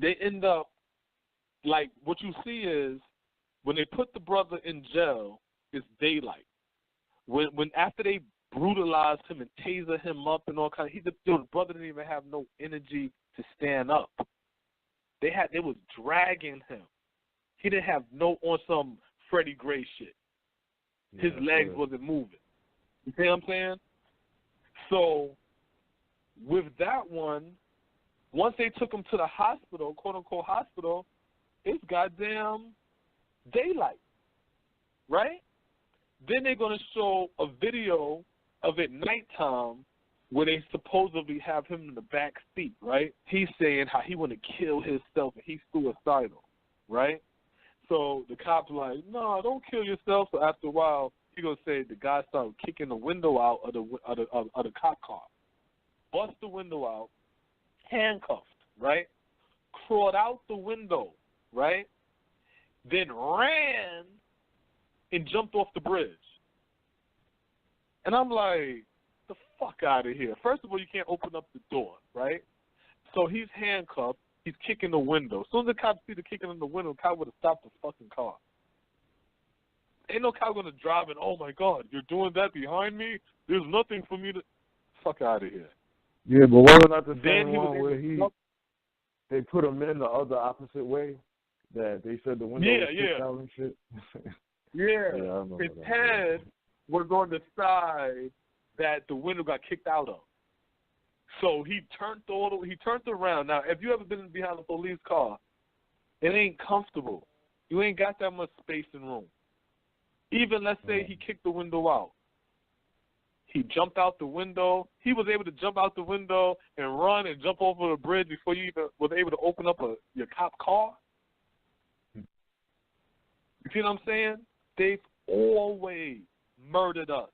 [SPEAKER 4] They end up, like, what you see is when they put the brother in jail, it's daylight. When after they brutalized him and taser him up and all kind of, the brother didn't even have no energy to stand up. They was dragging him. He didn't have on some Freddie Gray shit. His legs wasn't moving. You see what I'm saying? So with that one, once they took him to the hospital, quote unquote hospital, it's goddamn daylight, right? Then they're gonna show a video of it nighttime where they supposedly have him in the back seat, right? He's saying how he want to kill himself and he's suicidal, right? So the cop's like, no, don't kill yourself. So after a while, he gonna say the guy started kicking the window out of the cop car, bust the window out, handcuffed, right? Crawled out the window, right? Then ran and jumped off the bridge. And I'm like, the fuck out of here. First of all, you can't open up the door, right? So he's handcuffed. He's kicking the window. As soon as the cop see the kicking in the window, the cop would have stopped the fucking car. Ain't no cop going to drive and, oh, my God, you're doing that behind me? There's nothing for me to... Fuck out of here.
[SPEAKER 2] Yeah, but wasn't that the same one where they put him in the other opposite way? That they said the window was kicked out and shit?
[SPEAKER 4] Yeah. His head was on the side that the window got kicked out of. So he turned around. Now, if you ever been behind a police car, it ain't comfortable. You ain't got that much space and room. Even, let's say, he kicked the window out. He jumped out the window. He was able to jump out the window and run and jump over the bridge before you even was able to open up your cop car. You see what I'm saying? They've always murdered us.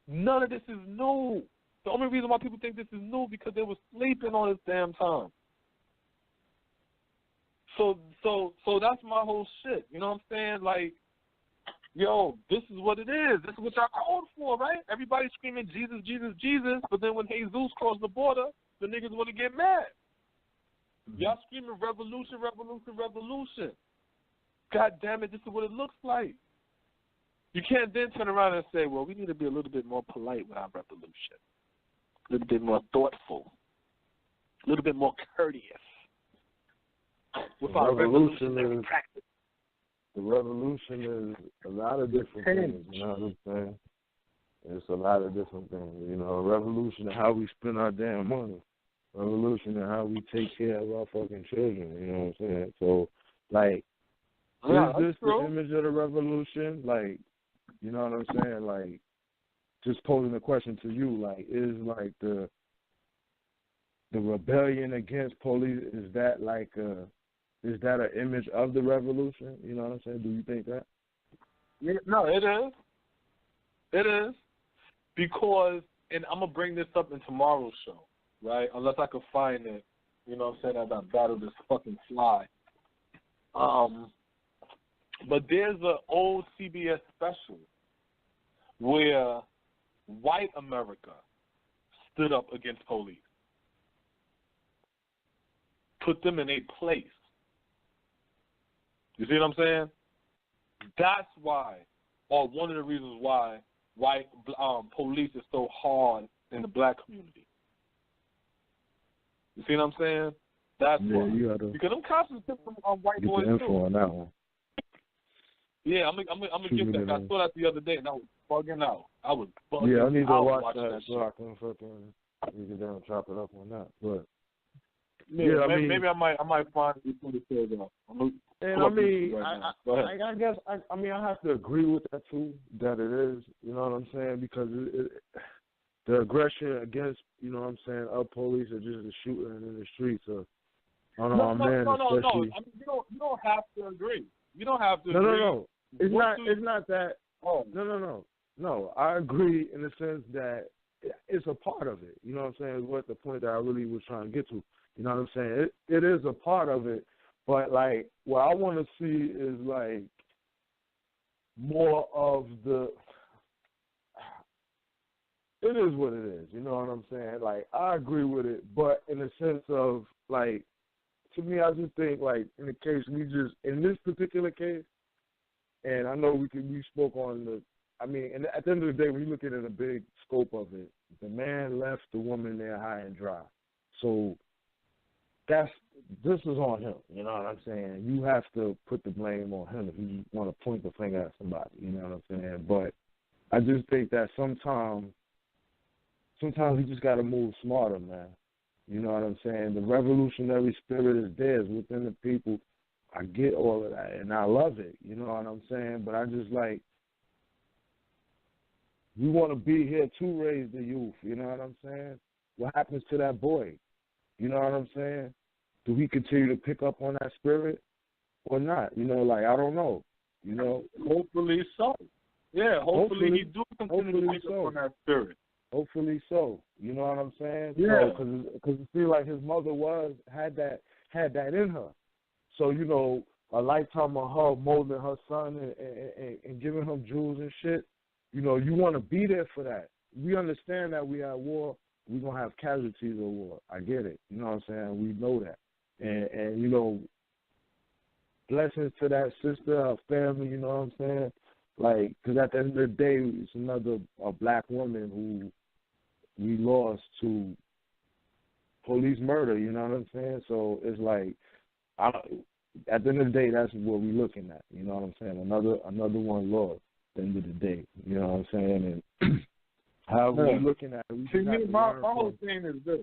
[SPEAKER 4] None of this is new. The only reason why people think this is new because they were sleeping on this damn time. So that's my whole shit. You know what I'm saying? Like, yo, this is what it is. This is what y'all called for, right? Everybody screaming Jesus, Jesus, Jesus, but then when Jesus crossed the border, the niggas want to get mad. Y'all screaming revolution, revolution, revolution. God damn it, this is what it looks like. You can't then turn around and say, well, we need to be a little bit more polite with our revolution, a little bit more thoughtful, a little bit more courteous with our revolutionary practice.
[SPEAKER 2] The revolution is a lot of different things, you know what I'm saying? It's a lot of different things, you know. A revolution in how we spend our damn money. Revolution in how we take care of our fucking children, you know what I'm saying? So, like, is this the image of the revolution? Like, you know what I'm saying? Like, just posing a question to you, like, is like the rebellion against police, is that an image of the revolution? You know what I'm saying? Do you think that?
[SPEAKER 4] Yeah, no, it is. It is. Because, and I'm going to bring this up in tomorrow's show, right? Unless I can find it, you know what I'm saying, as I battle this fucking fly. But there's an old CBS special where white America stood up against police, put them in a place. You see what I'm saying? That's why, or one of the reasons why white police is so hard in the black community. You see what I'm saying? That's why. Because I'm constantly on white boys too.
[SPEAKER 2] On that one.
[SPEAKER 4] Yeah, I'm gonna get that. I saw that the other day, and I was bugging out. I
[SPEAKER 2] need to watch that so I can fucking get down and chop it up on that. But
[SPEAKER 4] maybe I might find it before the show's off.
[SPEAKER 2] I guess I have to agree with that too. That it is, you know what I'm saying, because the aggression against, you know what I'm saying, of police or just the shooting in the streets or on our men, especially.
[SPEAKER 4] I mean, you don't have to agree. You don't have to agree.
[SPEAKER 2] No. It's not that. Oh. No. I agree in the sense that it's a part of it. You know what I'm saying? What the point that I really was trying to get to. You know what I'm saying? It is a part of it, but like what I want to see is like more of the. It is what it is. You know what I'm saying? Like I agree with it, but in the sense of like, to me, I just think like in the case in this particular case, and I know we spoke on the. I mean, and at the end of the day, when you look at it in a big scope of it, the man left the woman there high and dry. So this is on him. You know what I'm saying? You have to put the blame on him if you want to point the finger at somebody. You know what I'm saying? But I just think that sometimes you just got to move smarter, man. You know what I'm saying? The revolutionary spirit is there, it's within the people. I get all of that, and I love it. You know what I'm saying? But I just like, we want to be here to raise the youth. You know what I'm saying? What happens to that boy? You know what I'm saying? Do we continue to pick up on that spirit or not? You know, like, I don't know. You know?
[SPEAKER 4] Hopefully so. Yeah, hopefully he do continue to pick up on that spirit.
[SPEAKER 2] Hopefully so. You know what I'm saying?
[SPEAKER 4] Yeah.
[SPEAKER 2] Because it feels like his mother had that in her. So, you know, a lifetime of her molding her son and giving him jewels and shit, you know, you want to be there for that. We understand that we at war. We're going to have casualties of war. I get it. You know what I'm saying? We know that. And you know, blessings to that sister, her family, you know what I'm saying? Like, because at the end of the day, it's a black woman who we lost to police murder, you know what I'm saying? So it's like, at the end of the day, that's what we're looking at, you know what I'm saying? Another one lost at the end of the day, you know what I'm saying? And how we're looking at it.
[SPEAKER 4] See, my whole thing is this.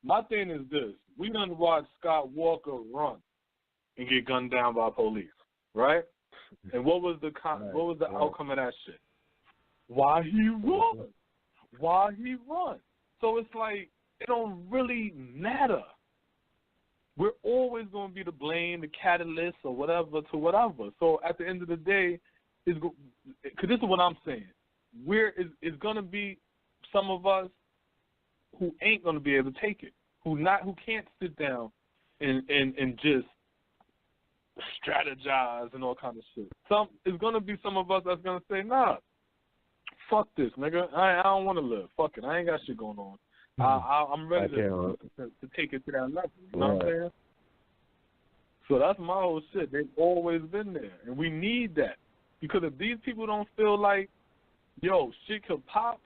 [SPEAKER 4] My thing is this. We done watched Scott Walker run and get gunned down by police, right? And what was the outcome of that shit? Why he run? Why he run? So it's like, it don't really matter. We're always going to be the blame, the catalyst, or whatever to whatever. So at the end of the day, because this is what I'm saying. It's going to be some of us who ain't going to be able to take it, who can't sit down and just strategize and all kind of shit. It's going to be some of us that's going to say, nah, fuck this, nigga. I don't want to live. Fuck it. I ain't got shit going on. I'm ready to take it to that level. You know what I'm saying? So that's my whole shit. They've always been there, and we need that. Because if these people don't feel like, yo, shit could pop,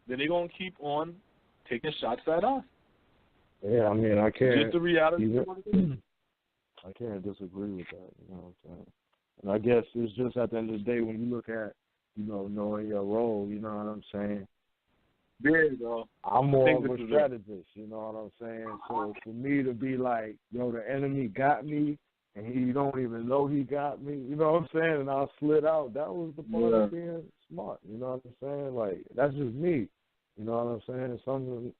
[SPEAKER 4] then they're going to keep on taking shots at us.
[SPEAKER 2] Yeah, I mean, I can't.
[SPEAKER 4] Just the reality of what it is.
[SPEAKER 2] I can't disagree with that, you know what I'm saying? And I guess it's just at the end of the day when you look at, you know, knowing your role, you know what I'm saying?
[SPEAKER 4] There you go.
[SPEAKER 2] I'm more of a strategist, you know what I'm saying? So for me to be like, yo, the enemy got me, and he don't even know he got me, you know what I'm saying? And I slid out. That was the part of being smart, you know what I'm saying? Like, that's just me, you know what I'm saying? It's something,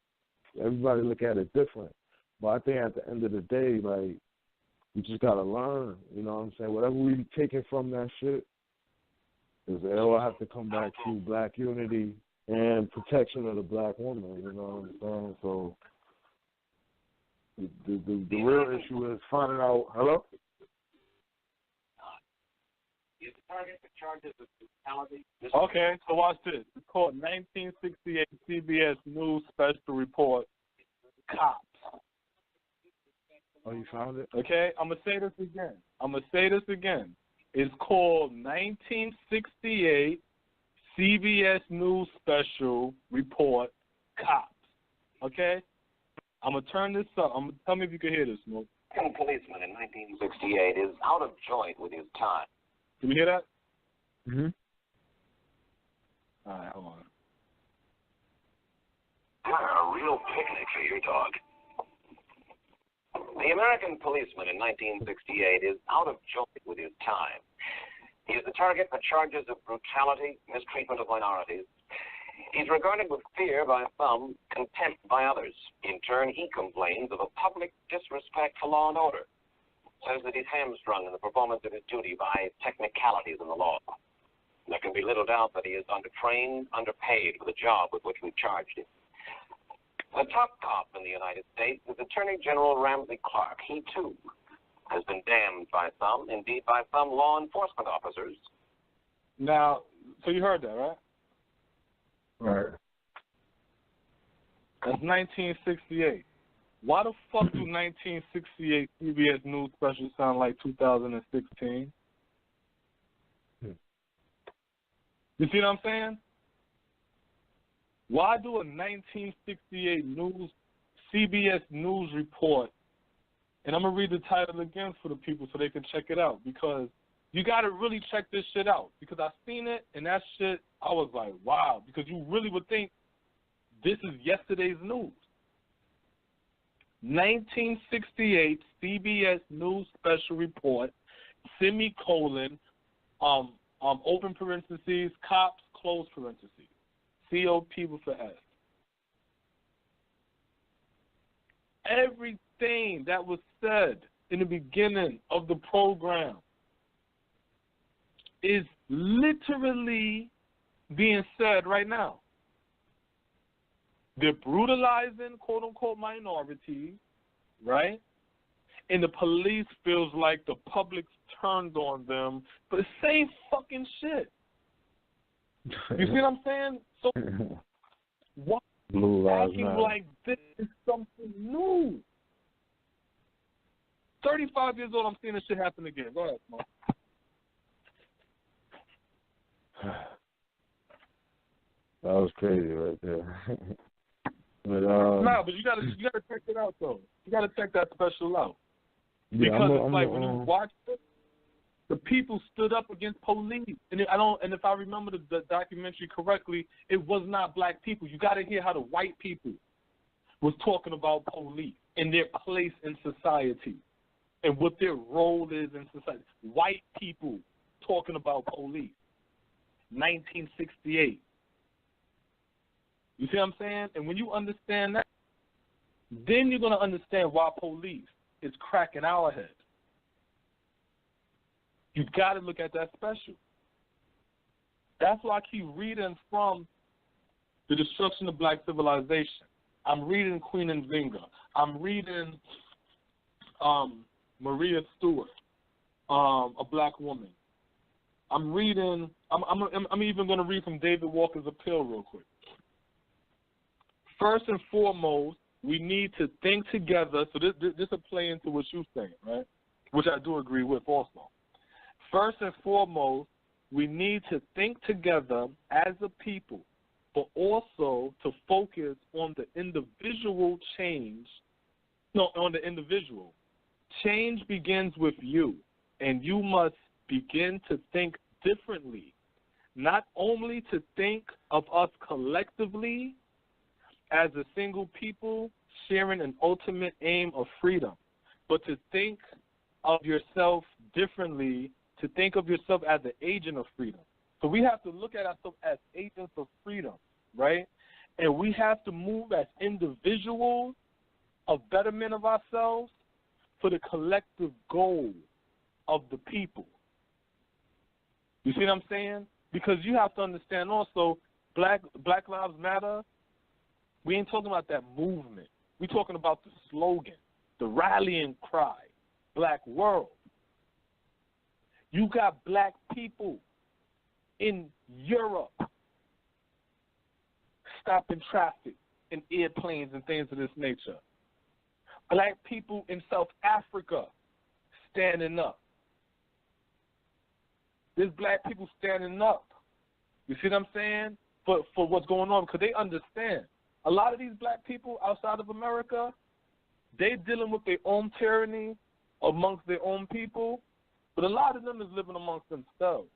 [SPEAKER 2] everybody look at it different. But I think at the end of the day, like, we just got to learn, you know what I'm saying? Whatever we taking from that shit, it will have to come back to black unity and protection of the black woman, you know what I'm saying? So the real issue is finding out, hello?
[SPEAKER 4] Okay, so watch this. It's called 1968 CBS News Special Report, Cops.
[SPEAKER 2] Oh, you found it?
[SPEAKER 4] Okay, I'm going to say this again. It's called 1968 CBS News Special Report, Cops. Okay? I'm going to turn this up. Tell me if you can hear this, Smoke.
[SPEAKER 5] A policeman in 1968 is out of joint with his time.
[SPEAKER 4] Can you hear that?
[SPEAKER 2] Mm-hmm.
[SPEAKER 4] All right, hold on.
[SPEAKER 5] A real picnic for your dog. The American policeman in 1968 is out of joint with his time. He is the target for charges of brutality, mistreatment of minorities. He's regarded with fear by some, contempt by others. In turn, he complains of a public disrespect for law and order. Says that he's hamstrung in the performance of his duty by technicalities in the law. There can be little doubt that he is undertrained, underpaid for the job with which we've charged him. The top cop in the United States is Attorney General Ramsey Clark. He, too, has been damned by some, indeed by some law enforcement officers.
[SPEAKER 4] Now, so you heard that, right?
[SPEAKER 2] Right.
[SPEAKER 4] That's 1968. Why the fuck do 1968 CBS News Special sound like 2016? You see what I'm saying? Why do a 1968 CBS News report, and I'm going to read the title again for the people so they can check it out, because you got to really check this shit out, because I seen it, and that shit, I was like, wow, because you really would think this is yesterday's news. 1968 CBS News Special Report, semicolon, open parentheses, cops, close parentheses. COP with an S. Everything that was said in the beginning of the program is literally being said right now. They're brutalizing, quote-unquote, minorities, right? And the police feels like the public's turned on them for the same fucking shit. You see what I'm saying? So why acting like this is something new? 35 years old, I'm seeing this shit happen again. Go ahead, Mark.
[SPEAKER 2] That was crazy right there. But
[SPEAKER 4] but you gotta check it out though. You gotta check that special out. Because when you watch it, the people stood up against police, and if I remember the documentary correctly, it was not black people. You got to hear how the white people was talking about police and their place in society and what their role is in society. White people talking about police. 1968. You see what I'm saying? And when you understand that, then you're going to understand why police is cracking our heads. You've got to look at that special. That's why I keep reading from The Destruction of Black Civilization. I'm reading Queen and Zynga. I'm reading Maria Stewart, a black woman. I'm reading. I'm even going to read from David Walker's Appeal real quick. First and foremost, we need to think together. So this will play into what you're saying, right? Which I do agree with also. First and foremost, we need to think together as a people, but also to focus on the individual change. No, on the individual. Change begins with you, and you must begin to think differently, not only to think of us collectively as a single people sharing an ultimate aim of freedom, but to think of yourself differently, to think of yourself as an agent of freedom. So we have to look at ourselves as agents of freedom, right? And we have to move as individuals of betterment of ourselves for the collective goal of the people. You see what I'm saying? Because you have to understand also, Black Lives Matter, we ain't talking about that movement. We're talking about the slogan, the rallying cry, Black World. You got black people in Europe stopping traffic in airplanes and things of this nature. Black people in South Africa standing up. There's black people standing up. You see what I'm saying? For what's going on, because they understand. A lot of these black people outside of America, they dealing with their own tyranny amongst their own people, but a lot of them is living amongst themselves.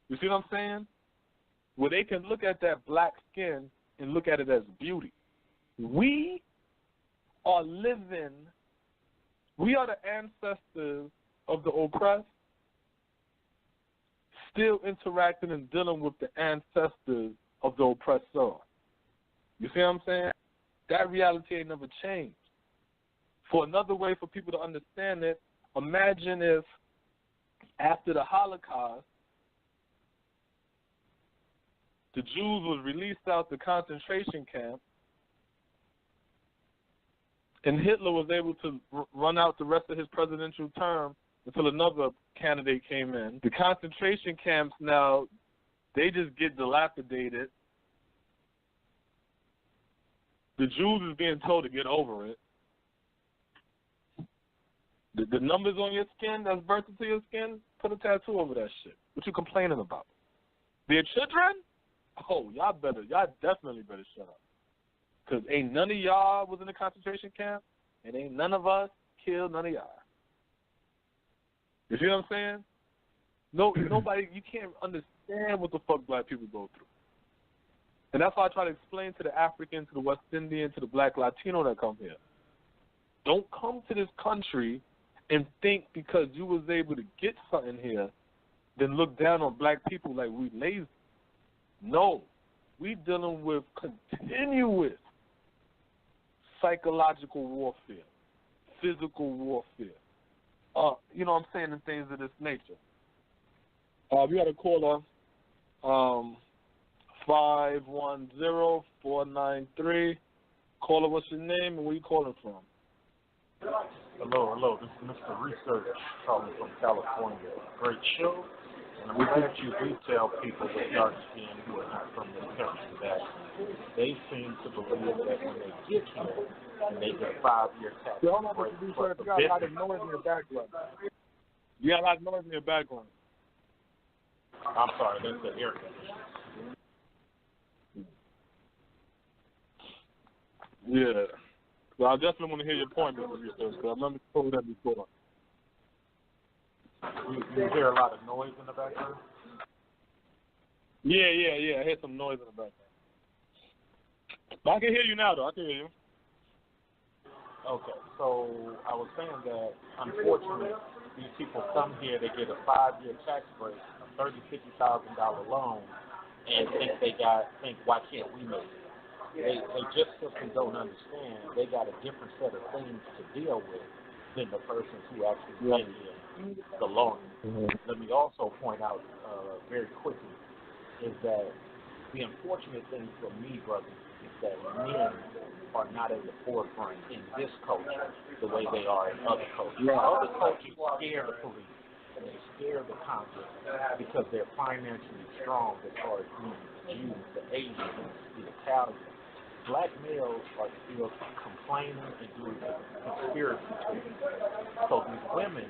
[SPEAKER 4] You see what I'm saying? Where they can look at that black skin and look at it as beauty. We are the ancestors of the oppressed, still interacting and dealing with the ancestors of the oppressor. You see what I'm saying? That reality ain't never changed. For another way for people to understand it, imagine if after the Holocaust, the Jews was released out the concentration camp, and Hitler was able to run out the rest of his presidential term until another candidate came in. The concentration camps now, they just get dilapidated. The Jews is being told to get over it. The numbers on your skin that's burnt into your skin, put a tattoo over that shit. What you complaining about? Their children? Oh, y'all definitely better shut up. Because ain't none of y'all was in the concentration camp, and ain't none of us killed none of y'all. You see what I'm saying? Nobody, you can't understand what the fuck black people go through. And that's why I try to explain to the African, to the West Indian, to the black Latino that come here. Don't come to this country and think because you was able to get something here, then look down on black people like we lazy. No, we dealing with continuous psychological warfare, physical warfare. You know what I'm saying, and things of this nature. We got a caller, 510-493. Caller, what's your name and where you calling from?
[SPEAKER 6] Hello. This is Mr. Research calling from California. Great show. And I'm glad you do tell people with dark skin who are not from this country that they seem to believe that when they get here and they get a 5-year tax break.
[SPEAKER 4] You got a lot of noise in your background. You got a lot of noise in your background.
[SPEAKER 6] I'm sorry, that's the air conditioner.
[SPEAKER 4] Yeah. Well, I definitely want to hear your point, Mr. Research, because I remember you told that before.
[SPEAKER 6] You hear a lot of noise in the background?
[SPEAKER 4] Yeah. I hear some noise in the background. But I can hear you now, though. I can hear you.
[SPEAKER 6] Okay, so I was saying that, unfortunately, these people come here, they get a 5-year tax break, a $30,000, $50,000 loan, and think, why can't we make it? They just simply don't understand. They got a different set of things to deal with than the persons who actually get here the loan. Mm-hmm. Let me also point out very quickly is that the unfortunate thing for me, brother, is that men are not at the forefront in this culture the way they are in other cultures.
[SPEAKER 4] Yeah.
[SPEAKER 6] Other cultures scare the police and they scare the Congress because they're financially strong as far as the Jews, the Asians, the Italians. Black males are still complaining and doing conspiracy theories. So these women,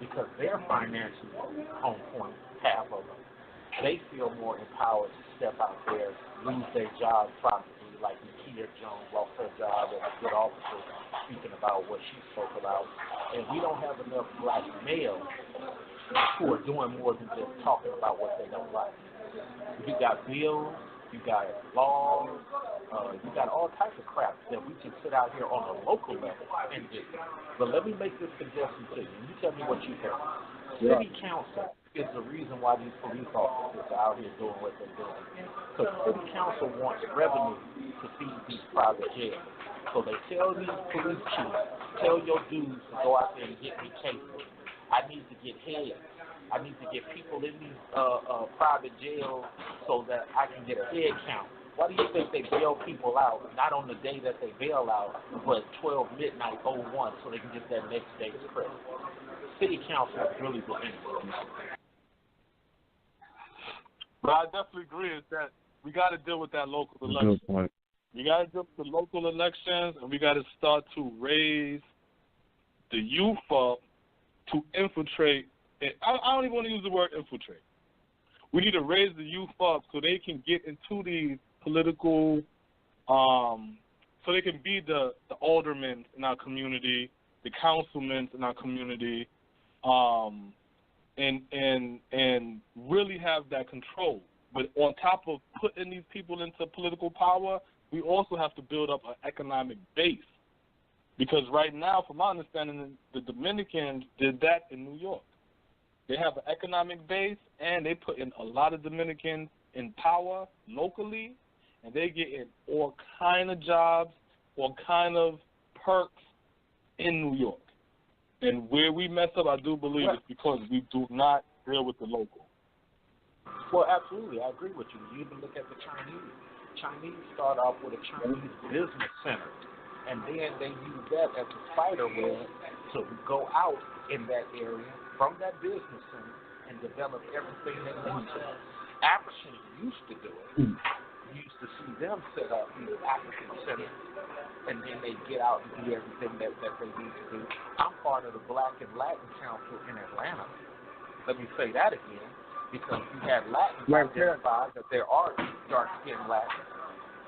[SPEAKER 6] because they're financially on point, half of them, they feel more empowered to step out there, lose their jobs probably, like Nakia Jones lost her job as a good officer, speaking about what she spoke about. And we don't have enough black males who are doing more than just talking about what they don't like. You got bills, you got laws, you got all types of crap that we can sit out here on a local level and do. But let me make this suggestion to you. You tell me what you think.
[SPEAKER 4] Yeah.
[SPEAKER 6] City council is the reason why these police officers are out here doing what they're doing. Because city council wants revenue to feed these private jails. So they tell these police chiefs, tell your dudes to go out there and get me cases. I need to get heads. I need to get people in these private jails so that I can get a head count. Why do you think they bail people out, not on the day that they bail out, but 12 midnight 01 so they can get that next day's credit? City council is really the enemy.
[SPEAKER 4] But I definitely agree is that we got to deal with that local election.
[SPEAKER 2] Good point.
[SPEAKER 4] We got to deal with the local elections, and we got to start to raise the youth up to infiltrate. I don't even want to use the word infiltrate. We need to raise the youth up so they can get into these political, so they can be the aldermen in our community, the councilmen in our community, and really have that control. But on top of putting these people into political power, we also have to build up an economic base. Because right now, from my understanding, the Dominicans did that in New York. They have an economic base, and they put in a lot of Dominicans in power locally, and they get in all kind of jobs, all kind of perks in New York. And where we mess up, I do believe it's because we do not deal with the local.
[SPEAKER 6] Well, absolutely. I agree with you. You even look at the Chinese. Chinese start off with a Chinese business center, and then they use that as a spider web to go out in that area from that business center and develop everything they want to. Africans used to do it. You used to see them set up these African centers, and then they get out and do everything that they need to do. I'm part of the Black and Latin Council in Atlanta. Let me say that again, because you have Latins identified that there are dark-skinned Latins,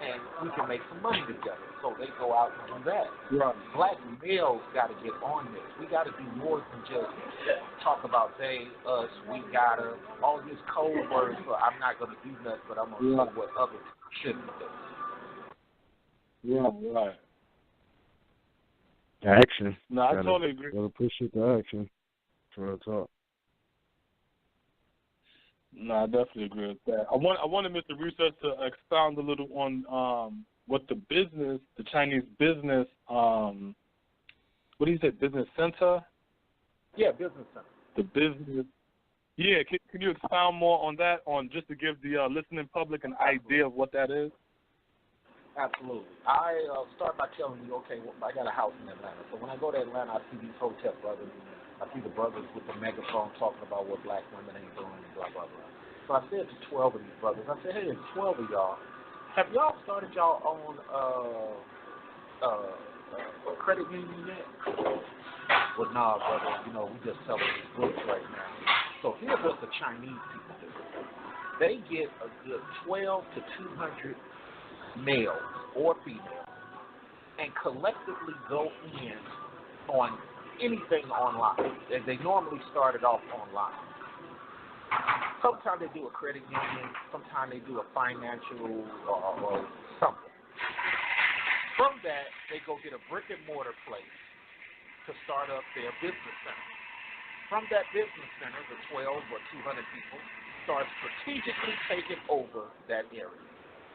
[SPEAKER 6] and we can make some money together. So they go out and do that.
[SPEAKER 4] Right.
[SPEAKER 6] Black males got to get on this. We got to do more than just talk about they, us, we gotta, all these code words for I'm not going to do nothing, but I'm going to say what others shouldn't do.
[SPEAKER 4] Yeah, right.
[SPEAKER 2] Action.
[SPEAKER 4] No, I totally agree.
[SPEAKER 2] Gotta push it to action. Real talk.
[SPEAKER 4] No, I definitely agree with that. I wanted Mr. Research to expound a little on what the Chinese business, what do you say, business center?
[SPEAKER 6] Yeah, business center.
[SPEAKER 4] The business. Yeah, can you expound more on that, just to give the listening public an idea of what that is?
[SPEAKER 6] Absolutely. I start by telling you, okay, well, I got a house in Atlanta. So when I go to Atlanta, I see these hotel brothers. I see the brothers with the megaphone talking about what black women ain't doing and blah, blah, blah. So I said to 12 of these brothers, I said, hey, 12 of y'all, have y'all started y'all own credit union yet? Well, nah, brother, we just selling these books right now. So here's what the Chinese people do. They get a good 12 to 200 males or females and collectively go in on anything online. They normally started off online. Sometimes they do a credit union, sometimes they do a financial or something. From that, they go get a brick and mortar place to start up their business center. From that business center, the 12 or 200 people start strategically taking over that area.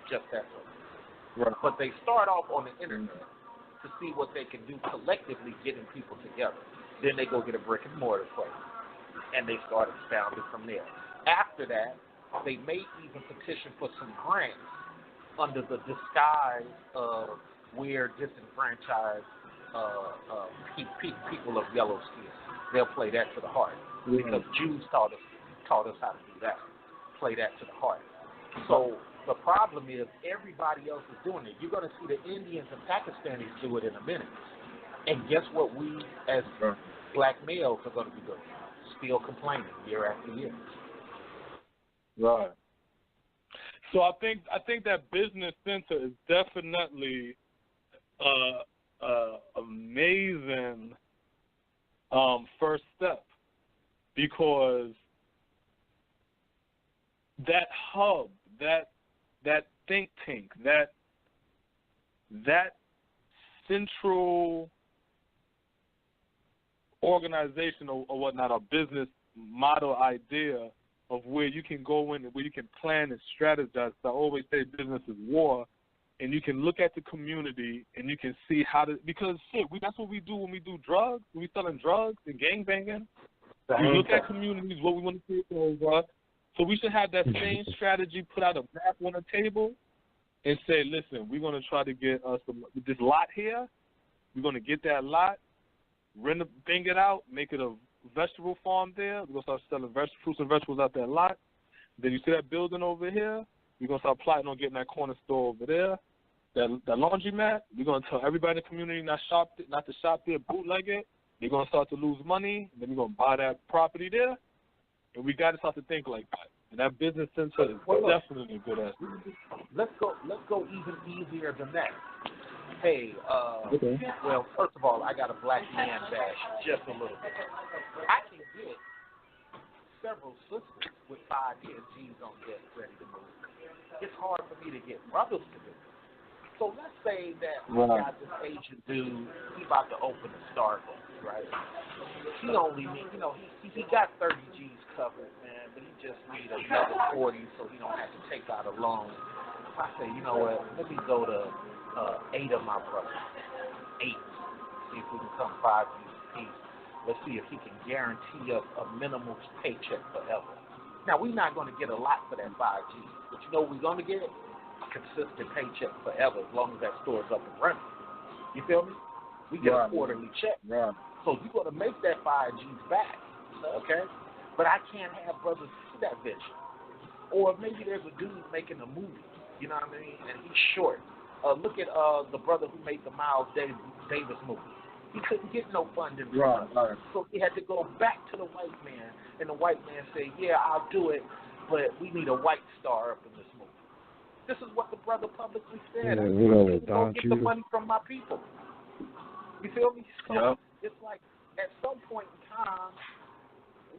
[SPEAKER 6] Just that way. Right. But they start off on the internet to see what they can do collectively getting people together. Then they go get a brick and mortar place, and they start expounding from there. After that, They may even petition for some grants under the disguise of we're disenfranchised people of yellow skin. They'll play that to the heart because Jews taught us how to do that. Play that to the heart. So the problem is everybody else is doing it. You're going to see the Indians and Pakistanis do it in a minute. And guess what we as black males are going to be doing? Still complaining year after year.
[SPEAKER 4] Right. So I think that business center is definitely amazing first step, because that hub, that think tank, that central organization or whatnot, a business model idea of where you can go in and where you can plan and strategize. I always say business is war, and you can look at the community and you can see how to, because that's what we do when we do drugs, when we selling drugs and gangbanging. We look at communities, what we want to see over. So we should have that same strategy, put out a map on the table and say, listen, we're going to try to get us this lot here. We're going to get that lot, bang it out, make it a vegetable farm there. We're going to start selling fruits and vegetables out that lot. Then you see that building over here, we're going to start plotting on getting that corner store over there. That laundromat, we're going to tell everybody in the community not to shop there, bootleg it. They're going to start to lose money. Then we're going to buy that property there. And we got to start to think like that. And that business center is definitely a good asset.
[SPEAKER 6] Let's go even easier than that. Hey, well, first of all, I got a black man bash just a little bit. I can get several sisters with 5 years G's on debt ready to move. It's hard for me to get brothers to do it. So let's say that we got this Asian dude, he about to open a Starbucks, right? He only need, he got 30 G's covered, man, but he just need another 40 so he don't have to take out a loan. I say, you know what, let me go to 8 of my brothers. 8. See if we can come 5 G's apiece. Let's see if he can guarantee us a minimal paycheck forever. Now, we're not going to get a lot for that 5 G's, but you know what we're going to get? A consistent paycheck forever as long as that store is up and running. You feel me? We get a quarterly check. Right. So you're going to make that 5 G's back, okay? But I can't have brothers see that vision. Or maybe there's a dude making a movie, you know what I mean, and he's short. Look at the brother who made the Miles Davis movie. He couldn't get no funding. Right. So he had to go back to the white man, and the white man said, yeah, I'll do it, but we need a white star up in this movie. This is what the brother publicly said. Don't get the money from my people. You feel me? So it's like at some point in time,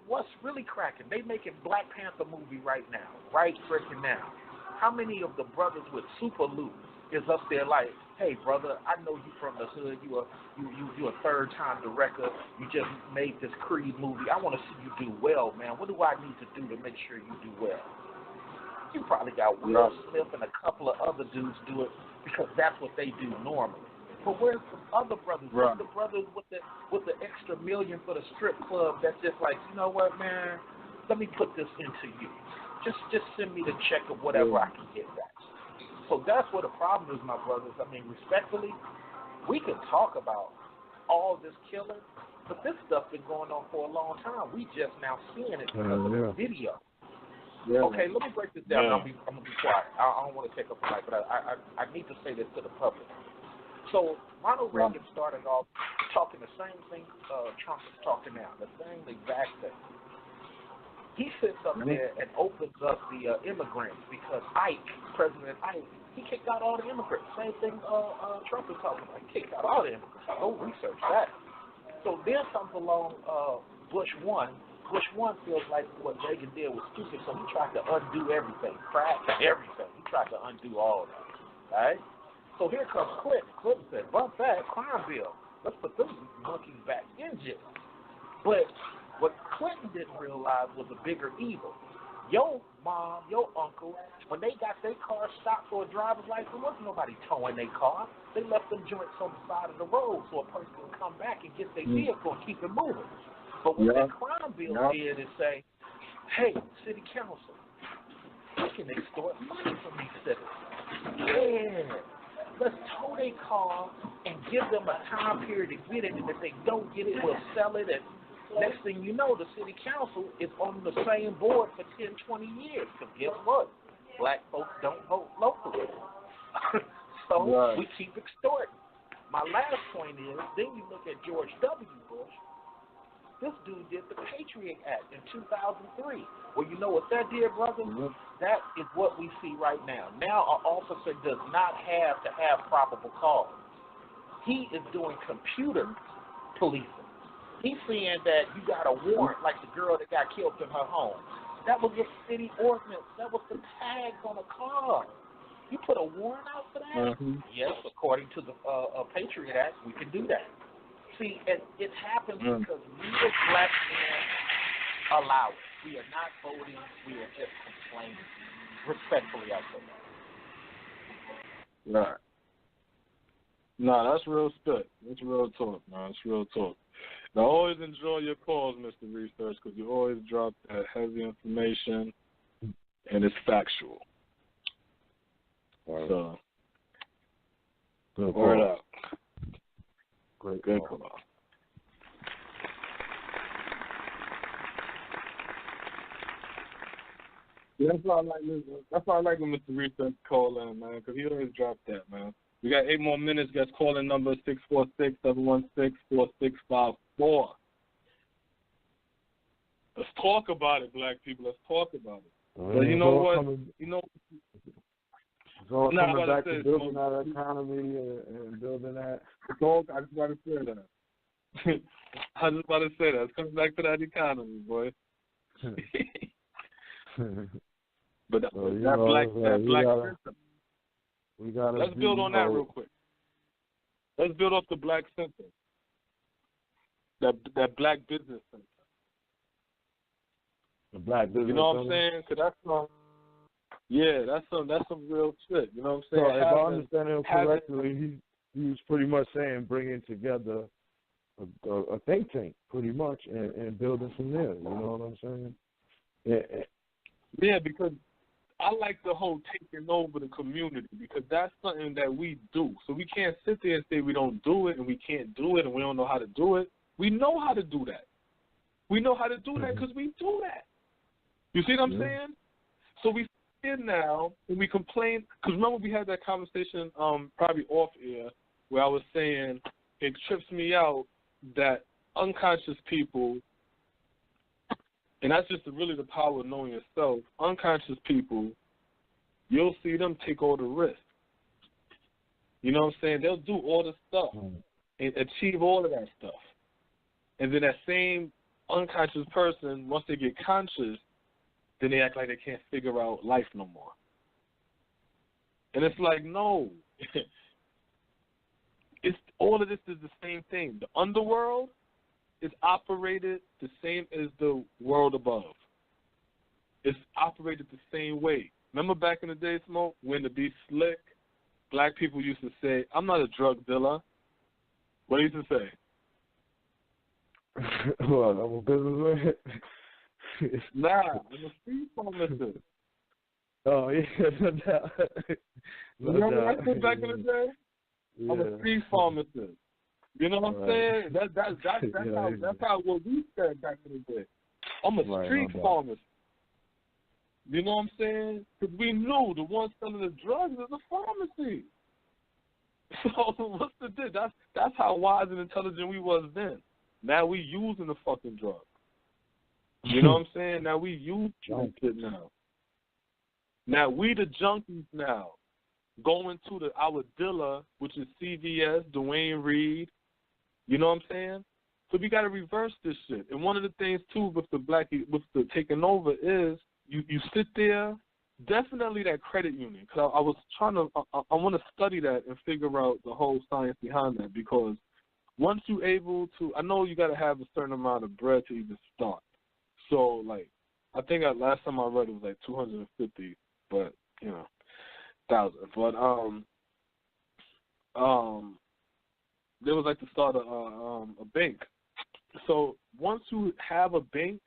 [SPEAKER 6] what's really cracking? They making Black Panther movie right now, right freaking now. How many of the brothers with super loot is up there like, hey brother, I know you from the hood. You a third-time director. You just made this Creed movie. I want to see you do well, man. What do I need to do to make sure you do well? You probably got Will Smith and a couple of other dudes do it because that's what they do normally. But where's the other brothers? Where's the brothers with the extra million for the strip club that's just like, you know what, man? Let me put this into you. Just send me the check of whatever I can get back. So that's what the problem is, my brothers. I mean, respectfully, we can talk about all this killing, but this stuff been going on for a long time. We just now seeing it because of the video. Yeah. Okay, let me break this down. I'm gonna be quiet. I don't want to take up the mic, but I need to say this to the public. So Ronald Reagan started off talking the same thing Trump is talking now, the same exact thing. He sits up there and opens up the immigrants because President Ike, he kicked out all the immigrants. Same thing Trump is talking about. He kicked out all the immigrants. Go research that. So then comes along Bush 1. Bush 1 feels like what Reagan did was stupid, so he tried to undo everything, crack everything. He tried to undo all of that, right? So here comes Clinton. Clinton said, bump that crime bill. Let's put them monkeys back in jail. But what Clinton didn't realize was a bigger evil. Your mom, your uncle, when they got their car stopped for a driver's license, there wasn't nobody towing their car. They left them joints on the side of the road so a person can come back and get their vehicle and keep it moving. But what that crime bill did is say, hey, city council, can extort money from these citizens. Yeah. Let's tow their car and give them a time period to get it, and if they don't get it, we'll sell it. And next thing you know, the city council is on the same board for 10, 20 years. Because guess what? Black folks don't vote locally. So
[SPEAKER 2] right.
[SPEAKER 6] we keep extorting. My last point is, then you look at George W. Bush. This dude did the Patriot Act in 2003. Well, you know what that did, brother?
[SPEAKER 2] Mm-hmm.
[SPEAKER 6] That is what we see right now. Now an officer does not have to have probable cause. He is doing computer policing. He's saying that you got a warrant, like the girl that got killed in her home. That was a city ordinance. That was the tags on a car. You put a warrant out for that?
[SPEAKER 2] Mm-hmm.
[SPEAKER 6] Yes, according to the Patriot Act, we can do that. See, and it happens because we as black men allow it. We are not voting. We are just complaining. Respectfully, I say that.
[SPEAKER 4] Right. No, that's real spit. That's real talk, man. That's real talk. Now, always enjoy your calls, Mr. Research, because you always drop that heavy information, and it's factual.
[SPEAKER 2] Right.
[SPEAKER 4] So,
[SPEAKER 2] good
[SPEAKER 4] word
[SPEAKER 2] call.
[SPEAKER 4] up.
[SPEAKER 2] Great
[SPEAKER 4] Good
[SPEAKER 2] call.
[SPEAKER 4] call. Yeah, that's why I like when Mr. Research call in, man, because he always dropped that, man. We got 8 more minutes. Guys, call in number 646-716-4654. Let's talk about it, black people. Let's talk about it. But you know what?
[SPEAKER 2] It's all coming back to building that economy and building that.
[SPEAKER 4] I just about to say that. I just about to say that. It's coming back to that economy, boy. But that black system. Let's build on that real quick. Let's build off the black center. That black business center.
[SPEAKER 2] The black business.
[SPEAKER 4] You know what I'm
[SPEAKER 2] center?
[SPEAKER 4] saying? Cause that's some real shit. You know what I'm saying?
[SPEAKER 2] So if I understand him correctly, he was pretty much saying bringing together a think tank, pretty much, and building from there. You know what I'm saying?
[SPEAKER 4] Yeah, because I like the whole taking over the community, because that's something that we do. So we can't sit there and say we don't do it and we can't do it and we don't know how to do it. We know how to do that. We know how to do that because we do that. You see what I'm saying? So we sit now and we complain, because remember we had that conversation probably off air where I was saying it trips me out that unconscious people, and that's just really the power of knowing yourself, unconscious people, you'll see them take all the risk. You know what I'm saying? They'll do all the stuff and achieve all of that stuff. And then that same unconscious person, once they get conscious, then they act like they can't figure out life no more. And it's like, no. It's all of this is the same thing. The underworld is operated the same as the world above. It's operated the same way. Remember back in the day, Smoke, when to be slick, black people used to say, I'm not a drug dealer. What do you used to say?
[SPEAKER 2] Well, I'm a businessman.
[SPEAKER 4] Nah, I'm a street pharmacist.
[SPEAKER 2] Oh, yeah.
[SPEAKER 4] Remember what I said back in the day?
[SPEAKER 2] Yeah.
[SPEAKER 4] I'm a street pharmacist. You know what I'm saying? That's how what we said back in the day. I'm a street pharmacist. You know what I'm saying? Because we knew the one selling the drugs is a pharmacy. So what's the difference? That's how wise and intelligent we was then. Now we using the fucking drug. You know what I'm saying? Now we use that shit now. Now we the junkies now. Going to our dealer, which is CVS, Dwayne Reed. You know what I'm saying? So we got to reverse this shit. And one of the things too with the taking over is you sit there. Definitely that credit union. Because I was trying to. I want to study that and figure out the whole science behind that, because once you're able to, I know you got to have a certain amount of bread to even start. So like, I think last time I read it was like 250, but you know. 1,000, but there was like to start a bank. So once you have a bank,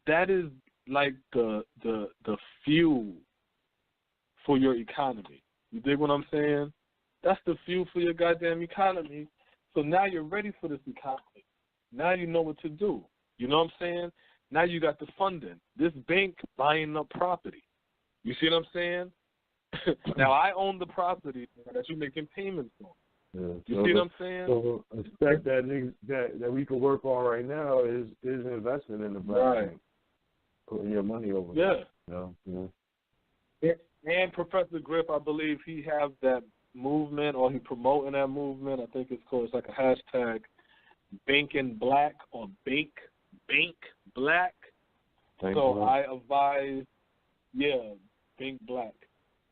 [SPEAKER 4] that is like the fuel for your economy. You dig what I'm saying? That's the fuel for your goddamn economy. So now you're ready for this economy. Now you know what to do. You know what I'm saying? Now you got the funding. This bank buying up property. You see what I'm saying? Now I own the property that you're making payments on.
[SPEAKER 2] Yeah,
[SPEAKER 4] you see what I'm saying?
[SPEAKER 2] So a spec that we could work on right now is investing in the black bank. Putting your money over there. Yeah.
[SPEAKER 4] And Professor Griff, I believe he has that movement, or he promoting that movement. I think it's called, it's like a hashtag, Banking Black, or Bank Black. So I advise, Bank Black.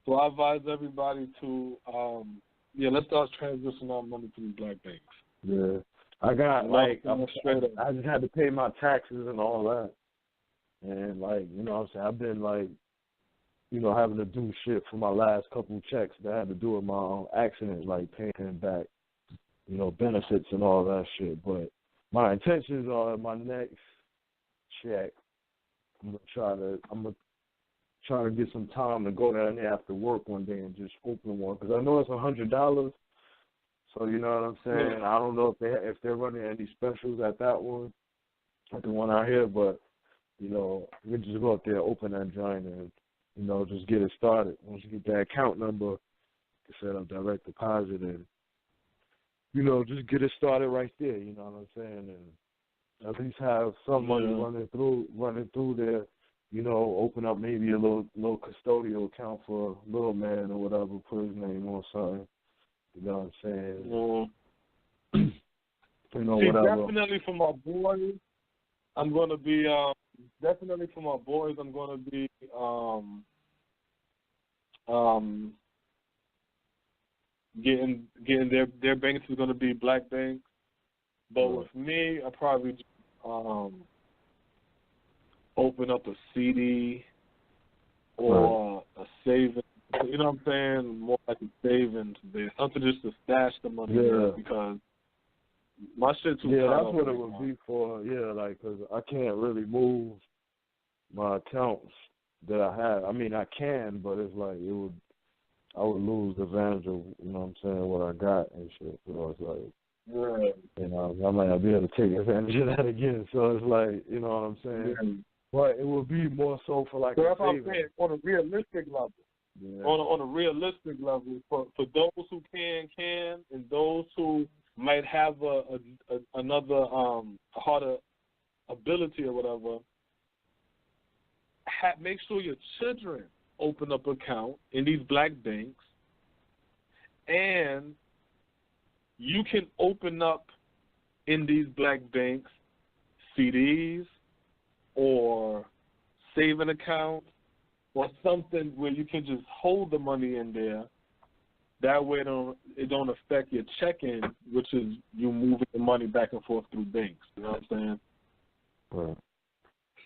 [SPEAKER 4] So I advise everybody to, let's start transitioning our money to these black banks.
[SPEAKER 2] Yeah. I got, I just had to pay my taxes and all that. And, like, you know what I'm saying, I've been, like, you know, having to do shit for my last couple of checks that I had to do with my own accident, like paying back, you know, benefits and all that shit. But my intentions are my next check, I'm gonna try to get some time to go down there after work one day and just open one, because I know it's $100. So you know what I'm saying. I don't know if they're running any specials at that one, at the one out here, but you know, we just go up there, open that joint, and you know, just get it started. Once you get that account number, you set up direct deposit, and you know, just get it started right there. You know what I'm saying, and at least have some money running through there. You know, open up maybe a little custodial account for a little man or whatever, put his name on something. You know what I'm saying? You know, whatever.
[SPEAKER 4] Definitely for my boys, I'm going to be getting their banks is going to be black banks. But with me, I probably open up a CD or a savings. You know what I'm saying? More like a savings there. Something just to stash the money there, because my shit too.
[SPEAKER 2] Yeah, that's what it would be for. Yeah, like, because I can't really move my accounts that I have. I mean, I can, but it's like I would lose the advantage of, you know what I'm saying, what I got and shit. So it's like, you know, I might not be able to take advantage of that again. So it's like, you know what I'm saying? Yeah. But it would be more so for like
[SPEAKER 4] that's what I'm saying, on a realistic level. Yeah. On a realistic level, for those who can, and those who might have another harder ability or whatever, make sure your children open up an account in these black banks, and you can open up in these black banks CDs or saving accounts or something where you can just hold the money in there. That way it don't affect your check-in, which is you moving the money back and forth through banks. You know what I'm saying?
[SPEAKER 2] Right.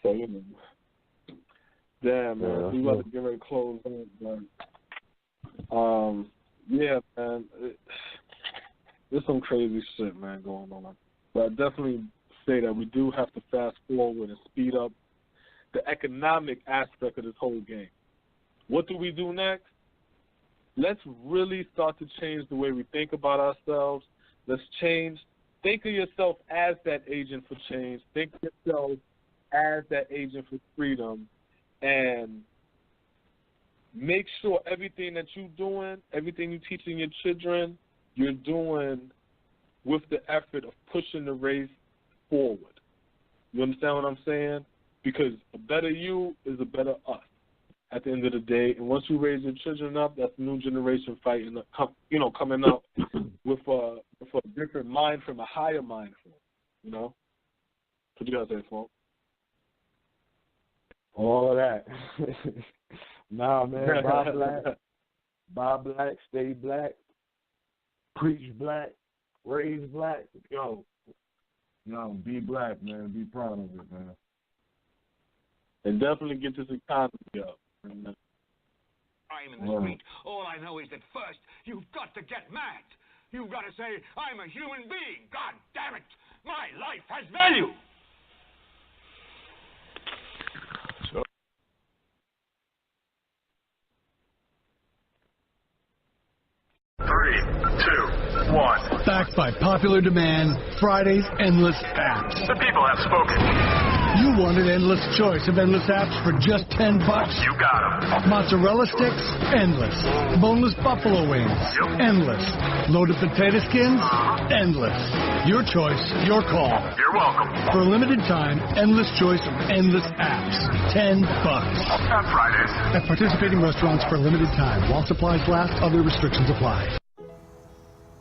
[SPEAKER 4] So, you know. Damn, man. We about to get ready to close on, but yeah, man. There's some crazy shit, man, going on. But I definitely say that we do have to fast forward and speed up the economic aspect of this whole game. What do we do next? Let's really start to change the way we think about ourselves. Let's change. Think of yourself as that agent for change. Think of yourself as that agent for freedom. And make sure everything that you're doing, everything you're teaching your children, you're doing with the effort of pushing the race forward. You understand what I'm saying? Because a better you is a better us at the end of the day. And once you raise your children up, that's a new generation fighting, coming up with a different mind frame, a higher mind frame. You know? What you got to say, Smoke?
[SPEAKER 2] All of that. Nah, man. Buy black, stay black, preach black, raise black. Yo, be black, man. Be proud of it, man.
[SPEAKER 4] And definitely get this economy up.
[SPEAKER 3] I'm in the street. All I know is that first, you've got to get mad. You've got to say, I'm a human being. God damn it. My life has value.
[SPEAKER 7] back by popular demand, Friday's Endless Apps.
[SPEAKER 8] The people have spoken.
[SPEAKER 7] You wanted endless choice of endless apps for just $10.
[SPEAKER 8] You got them.
[SPEAKER 7] Mozzarella sticks? Endless. Boneless buffalo wings?
[SPEAKER 8] Yep.
[SPEAKER 7] Endless. Loaded potato skins? Endless. Your choice, your call.
[SPEAKER 8] You're welcome.
[SPEAKER 7] For a limited time, endless choice of endless apps. $10.
[SPEAKER 8] On Fridays.
[SPEAKER 7] At participating restaurants for a limited time. While supplies last, other restrictions apply.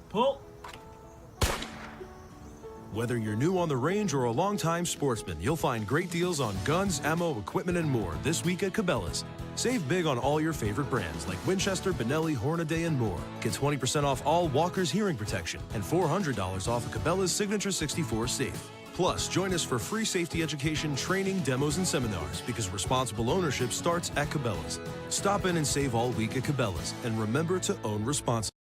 [SPEAKER 9] Pull.
[SPEAKER 10] Whether you're new on the range or a longtime sportsman, you'll find great deals on guns, ammo, equipment, and more this week at Cabela's. Save big on all your favorite brands like Winchester, Benelli, Hornaday, and more. Get 20% off all Walker's hearing protection and $400 off of Cabela's Signature 64 safe. Plus, join us for free safety education, training, demos, and seminars because responsible ownership starts at Cabela's. Stop in and save all week at Cabela's, and remember to own responsibly.